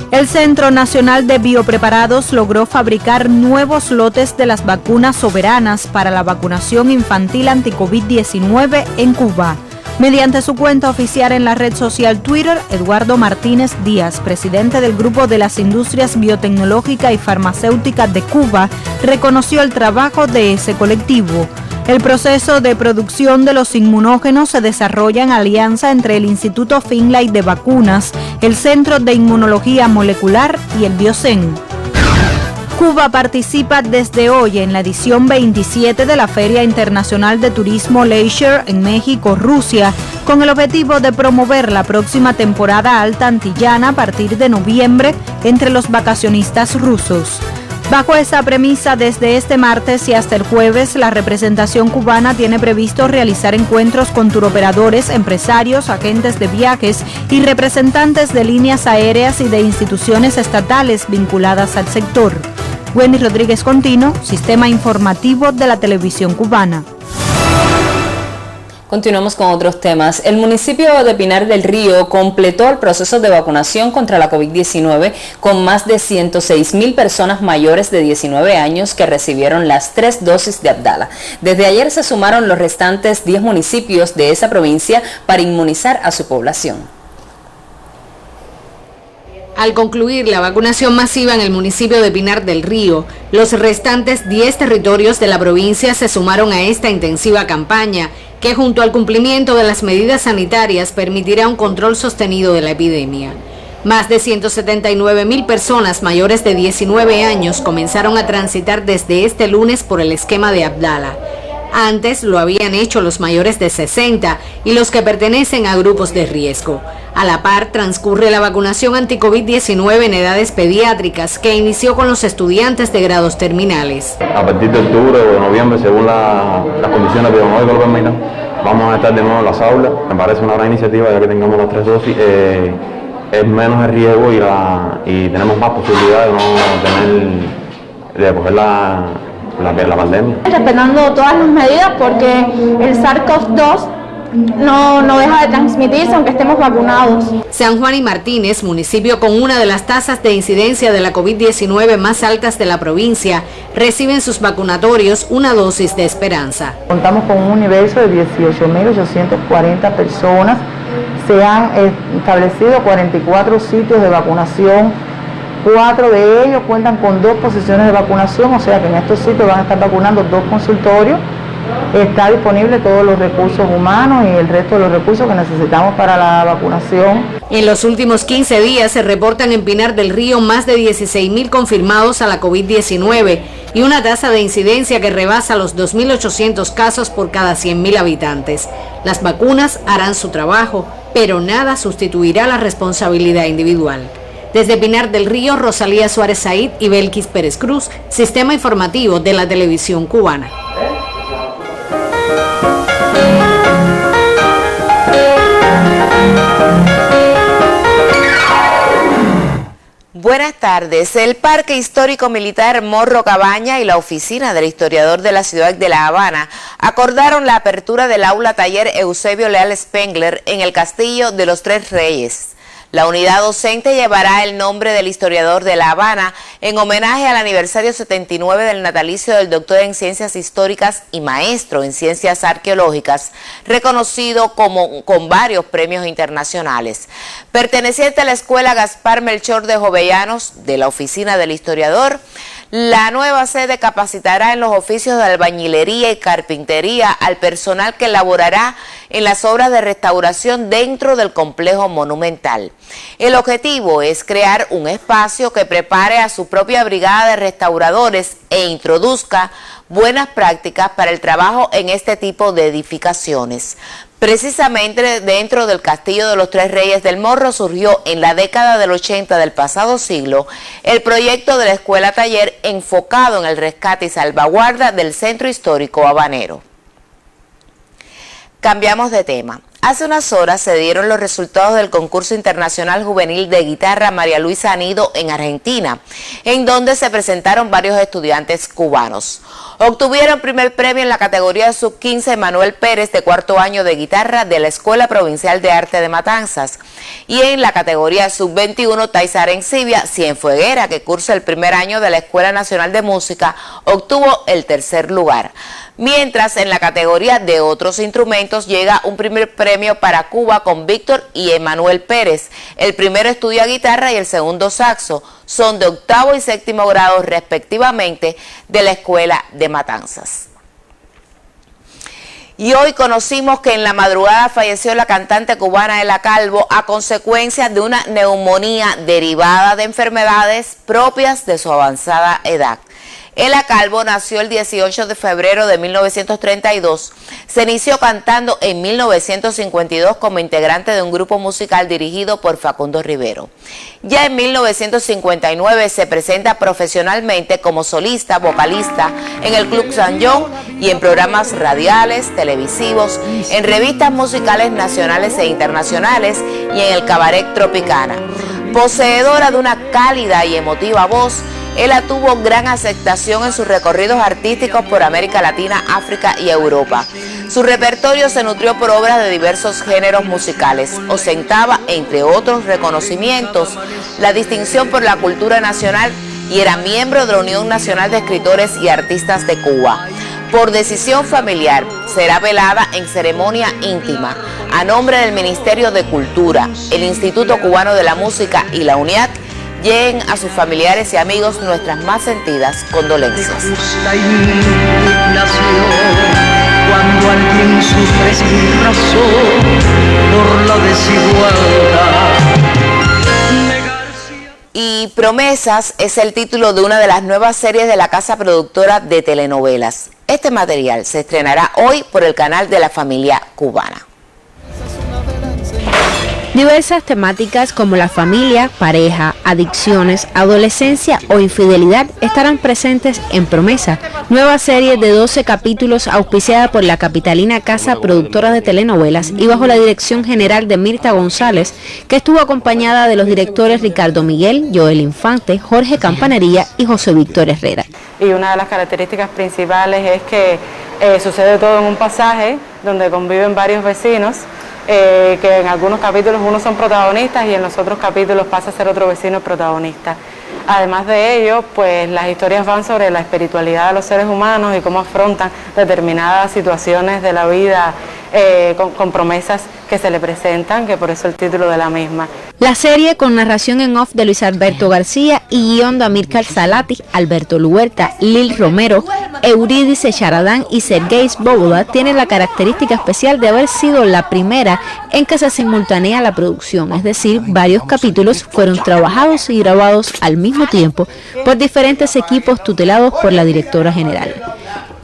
El Centro Nacional de Biopreparados logró fabricar nuevos lotes de las vacunas soberanas para la vacunación infantil anti-COVID-19 en Cuba. Mediante su cuenta oficial en la red social Twitter, Eduardo Martínez Díaz, presidente del Grupo de las Industrias Biotecnológica y Farmacéuticas de Cuba, reconoció el trabajo de ese colectivo. El proceso de producción de los inmunógenos se desarrolla en alianza entre el Instituto Finlay de Vacunas, el Centro de Inmunología Molecular y el Biocen. Cuba participa desde hoy en la edición 27 de la Feria Internacional de Turismo Leisure en México, Rusia, con el objetivo de promover la próxima temporada alta antillana a partir de noviembre entre los vacacionistas rusos. Bajo esa premisa, desde este martes y hasta el jueves, la representación cubana tiene previsto realizar encuentros con turoperadores, empresarios, agentes de viajes y representantes de líneas aéreas y de instituciones estatales vinculadas al sector. Wendy Rodríguez Contino, Sistema Informativo de la Televisión Cubana. Continuamos con otros temas. El municipio de Pinar del Río completó el proceso de vacunación contra la COVID-19 con más de 106,000 personas mayores de 19 años que recibieron las 3 dosis de Abdala. Desde ayer se sumaron los restantes 10 municipios de esa provincia para inmunizar a su población. Al concluir la vacunación masiva en el municipio de Pinar del Río, los restantes 10 territorios de la provincia se sumaron a esta intensiva campaña, que junto al cumplimiento de las medidas sanitarias permitirá un control sostenido de la epidemia. Más de 179,000 personas mayores de 19 años comenzaron a transitar desde este lunes por el esquema de Abdala. Antes lo habían hecho los mayores de 60 y los que pertenecen a grupos de riesgo. A la par, transcurre la vacunación anti-COVID-19 en edades pediátricas, que inició con los estudiantes de grados terminales. A partir de octubre o de noviembre, según las condiciones epidemiológicas lo permitan, vamos a estar de nuevo en las aulas. Me parece una gran iniciativa, ya que tengamos las 3 dosis. Es menos el riesgo y tenemos más posibilidades de coger la pandemia. Respetando todas las medidas, porque el SARS-CoV-2 no deja de transmitirse aunque estemos vacunados. San Juan y Martínez, municipio con una de las tasas de incidencia de la COVID-19 más altas de la provincia, reciben sus vacunatorios una dosis de esperanza. Contamos con un universo de 18.840 personas. Se han establecido 44 sitios de vacunación. 4 de ellos cuentan con 2 posiciones de vacunación, o sea que en estos sitios van a estar vacunando 2 consultorios. Está disponible todos los recursos humanos y el resto de los recursos que necesitamos para la vacunación. En los últimos 15 días se reportan en Pinar del Río más de 16,000 confirmados a la COVID-19 y una tasa de incidencia que rebasa los 2.800 casos por cada 100,000 habitantes. Las vacunas harán su trabajo, pero nada sustituirá la responsabilidad individual. Desde Pinar del Río, Rosalía Suárez Said y Belkis Pérez Cruz, Sistema Informativo de la Televisión Cubana. Buenas tardes. El Parque Histórico Militar Morro Cabaña y la Oficina del Historiador de la Ciudad de La Habana acordaron la apertura del aula taller Eusebio Leal Spengler en el Castillo de los Tres Reyes. La unidad docente llevará el nombre del historiador de La Habana en homenaje al aniversario 79 del natalicio del doctor en Ciencias Históricas y maestro en Ciencias Arqueológicas, reconocido con varios premios internacionales. Perteneciente a la Escuela Gaspar Melchor de Jovellanos de la Oficina del Historiador, La nueva sede capacitará en los oficios de albañilería y carpintería al personal que laborará en las obras de restauración dentro del complejo monumental. El objetivo es crear un espacio que prepare a su propia brigada de restauradores e introduzca buenas prácticas para el trabajo en este tipo de edificaciones. Precisamente dentro del Castillo de los Tres Reyes del Morro surgió en la década del 80 del pasado siglo el proyecto de la Escuela Taller enfocado en el rescate y salvaguarda del centro histórico habanero. Cambiamos de tema. Hace unas horas se dieron los resultados del concurso internacional juvenil de guitarra María Luisa Anido en Argentina, en donde se presentaron varios estudiantes cubanos. Obtuvieron primer premio en la categoría sub-15 Manuel Pérez, de cuarto año de guitarra de la Escuela Provincial de Arte de Matanzas, y en la categoría sub-21 Taisa Arencibia Cienfueguera, que cursa el primer año de la Escuela Nacional de Música, obtuvo el tercer lugar. Mientras en la categoría de otros instrumentos llega un primer premio para Cuba con Víctor y Emanuel Pérez. El primero estudia guitarra y el segundo saxo. Son de octavo y séptimo grado respectivamente de la Escuela de Matanzas. Y hoy conocimos que en la madrugada falleció la cantante cubana Ela Calvo a consecuencia de una neumonía derivada de enfermedades propias de su avanzada edad. Ela Calvo nació el 18 de febrero de 1932. Se inició cantando en 1952 como integrante de un grupo musical dirigido por Facundo Rivero. Ya en 1959 se presenta profesionalmente como solista, vocalista en el Club San John y en programas radiales, televisivos, en revistas musicales nacionales e internacionales y en el Cabaret Tropicana. Poseedora de una cálida y emotiva voz, Ela tuvo gran aceptación en sus recorridos artísticos por América Latina, África y Europa. Su repertorio se nutrió por obras de diversos géneros musicales. Ostentaba, entre otros reconocimientos, la distinción por la cultura nacional y era miembro de la Unión Nacional de Escritores y Artistas de Cuba. Por decisión familiar, será velada en ceremonia íntima a nombre del Ministerio de Cultura, el Instituto Cubano de la Música y la UNIAC. Lleguen a sus familiares y amigos nuestras más sentidas condolencias. Cuando alguien sufre sin razón por la desigualdad. Y Promesas es el título de una de las nuevas series de la casa productora de telenovelas. Este material se estrenará hoy por el canal de la familia cubana. Diversas temáticas como la familia, pareja, adicciones, adolescencia o infidelidad estarán presentes en Promesa, nueva serie de 12 capítulos auspiciada por la capitalina casa productora de telenovelas y bajo la dirección general de Mirta González, que estuvo acompañada de los directores Ricardo Miguel, Joel Infante, Jorge Campanería y José Víctor Herrera. Y una de las características principales es que sucede todo en un pasaje donde conviven varios vecinos, que en algunos capítulos unos son protagonistas y en los otros capítulos pasa a ser otro vecino el protagonista. Además de ello, pues las historias van sobre la espiritualidad de los seres humanos y cómo afrontan determinadas situaciones de la vida con promesas que se le presentan, que por eso el título de la misma. La serie, con narración en off de Luis Alberto García y guión de Amílcar Salati, Alberto Luerta, Lil Romero, Eurídice Charadán y Sergei Svoboda, tiene la característica especial de haber sido la primera en que se simultanea la producción, es decir, varios capítulos fueron trabajados y grabados al mismo tiempo por diferentes equipos tutelados por la directora general.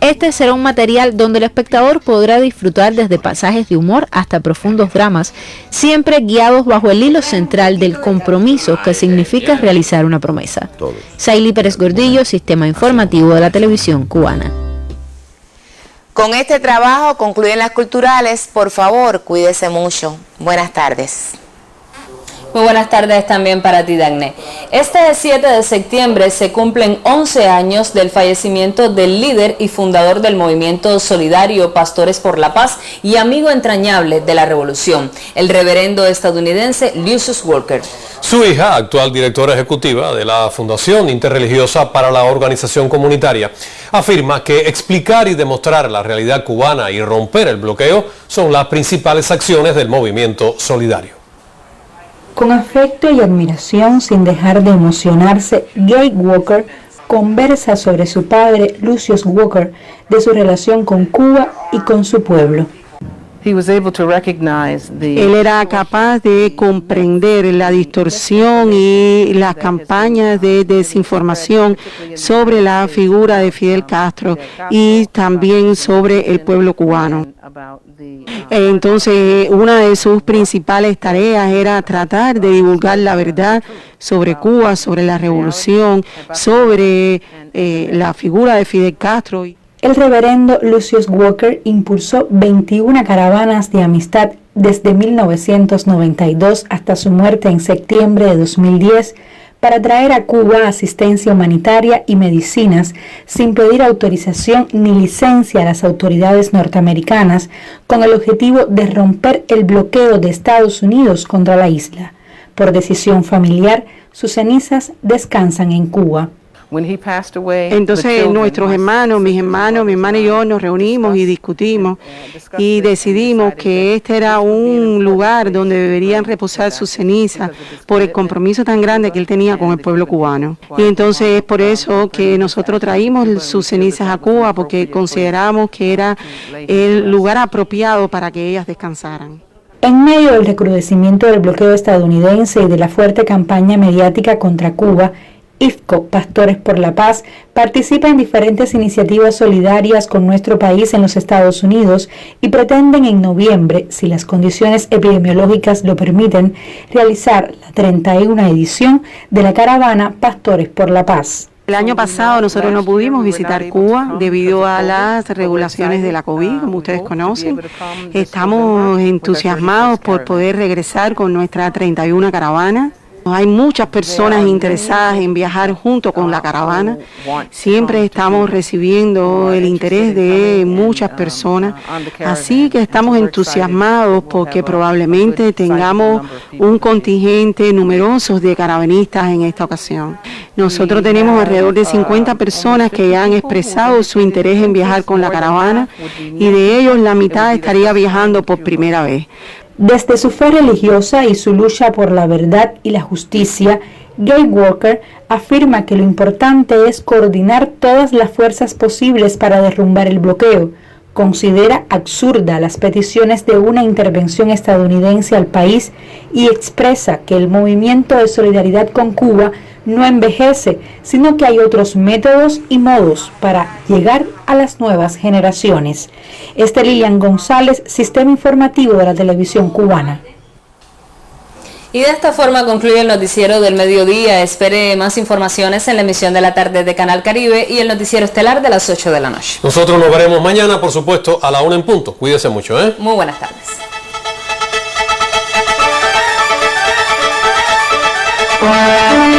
Este será un material donde el espectador podrá disfrutar desde pasajes de humor hasta profundos dramas, siempre guiados bajo el hilo central del compromiso que significa realizar una promesa. Saily Pérez Gordillo, Sistema Informativo de la Televisión Cubana. Con este trabajo concluyen las culturales. Por favor, cuídese mucho. Buenas tardes. Muy buenas tardes también para ti, Dagné. Este 7 de septiembre se cumplen 11 años del fallecimiento del líder y fundador del movimiento solidario Pastores por la Paz y amigo entrañable de la revolución, el reverendo estadounidense Lucius Walker. Su hija, actual directora ejecutiva de la Fundación Interreligiosa para la Organización Comunitaria, afirma que explicar y demostrar la realidad cubana y romper el bloqueo son las principales acciones del movimiento solidario. Con afecto y admiración, sin dejar de emocionarse, Gay Walker conversa sobre su padre, Lucius Walker, de su relación con Cuba y con su pueblo. Él era capaz de comprender la distorsión y las campañas de desinformación sobre la figura de Fidel Castro y también sobre el pueblo cubano. Entonces, una de sus principales tareas era tratar de divulgar la verdad sobre Cuba, sobre la revolución, sobre la figura de Fidel Castro. El reverendo Lucius Walker impulsó 21 caravanas de amistad desde 1992 hasta su muerte en septiembre de 2010 para traer a Cuba asistencia humanitaria y medicinas sin pedir autorización ni licencia a las autoridades norteamericanas, con el objetivo de romper el bloqueo de Estados Unidos contra la isla. Por decisión familiar, sus cenizas descansan en Cuba. Entonces nuestros hermanos, mi hermana y yo nos reunimos y discutimos y decidimos que este era un lugar donde deberían reposar sus cenizas por el compromiso tan grande que él tenía con el pueblo cubano. Y entonces es por eso que nosotros traímos sus cenizas a Cuba, porque consideramos que era el lugar apropiado para que ellas descansaran. En medio del recrudecimiento del bloqueo estadounidense y de la fuerte campaña mediática contra Cuba, IFCO, Pastores por la Paz, participa en diferentes iniciativas solidarias con nuestro país en los Estados Unidos y pretenden en noviembre, si las condiciones epidemiológicas lo permiten, realizar la 31ª edición de la caravana Pastores por la Paz. El año pasado nosotros no pudimos visitar Cuba debido a las regulaciones de la COVID, como ustedes conocen. Estamos entusiasmados por poder regresar con nuestra 31 caravana. Hay muchas personas interesadas en viajar junto con la caravana. Siempre estamos recibiendo el interés de muchas personas. Así que estamos entusiasmados porque probablemente tengamos un contingente numeroso de caravanistas en esta ocasión. Nosotros tenemos alrededor de 50 personas que ya han expresado su interés en viajar con la caravana y de ellos la mitad estaría viajando por primera vez. Desde su fe religiosa y su lucha por la verdad y la justicia, Gay Walker afirma que lo importante es coordinar todas las fuerzas posibles para derrumbar el bloqueo. Considera absurda las peticiones de una intervención estadounidense al país y expresa que el movimiento de solidaridad con Cuba no envejece, sino que hay otros métodos y modos para llegar a las nuevas generaciones. Lilian González, Sistema Informativo de la Televisión Cubana. Y de esta forma concluye el noticiero del mediodía. Espere más informaciones en la emisión de la tarde de Canal Caribe y el noticiero estelar de las 8 de la noche. Nosotros nos veremos mañana, por supuesto, a la 1 en punto. Cuídese mucho, ¿eh? Muy buenas tardes. Wow.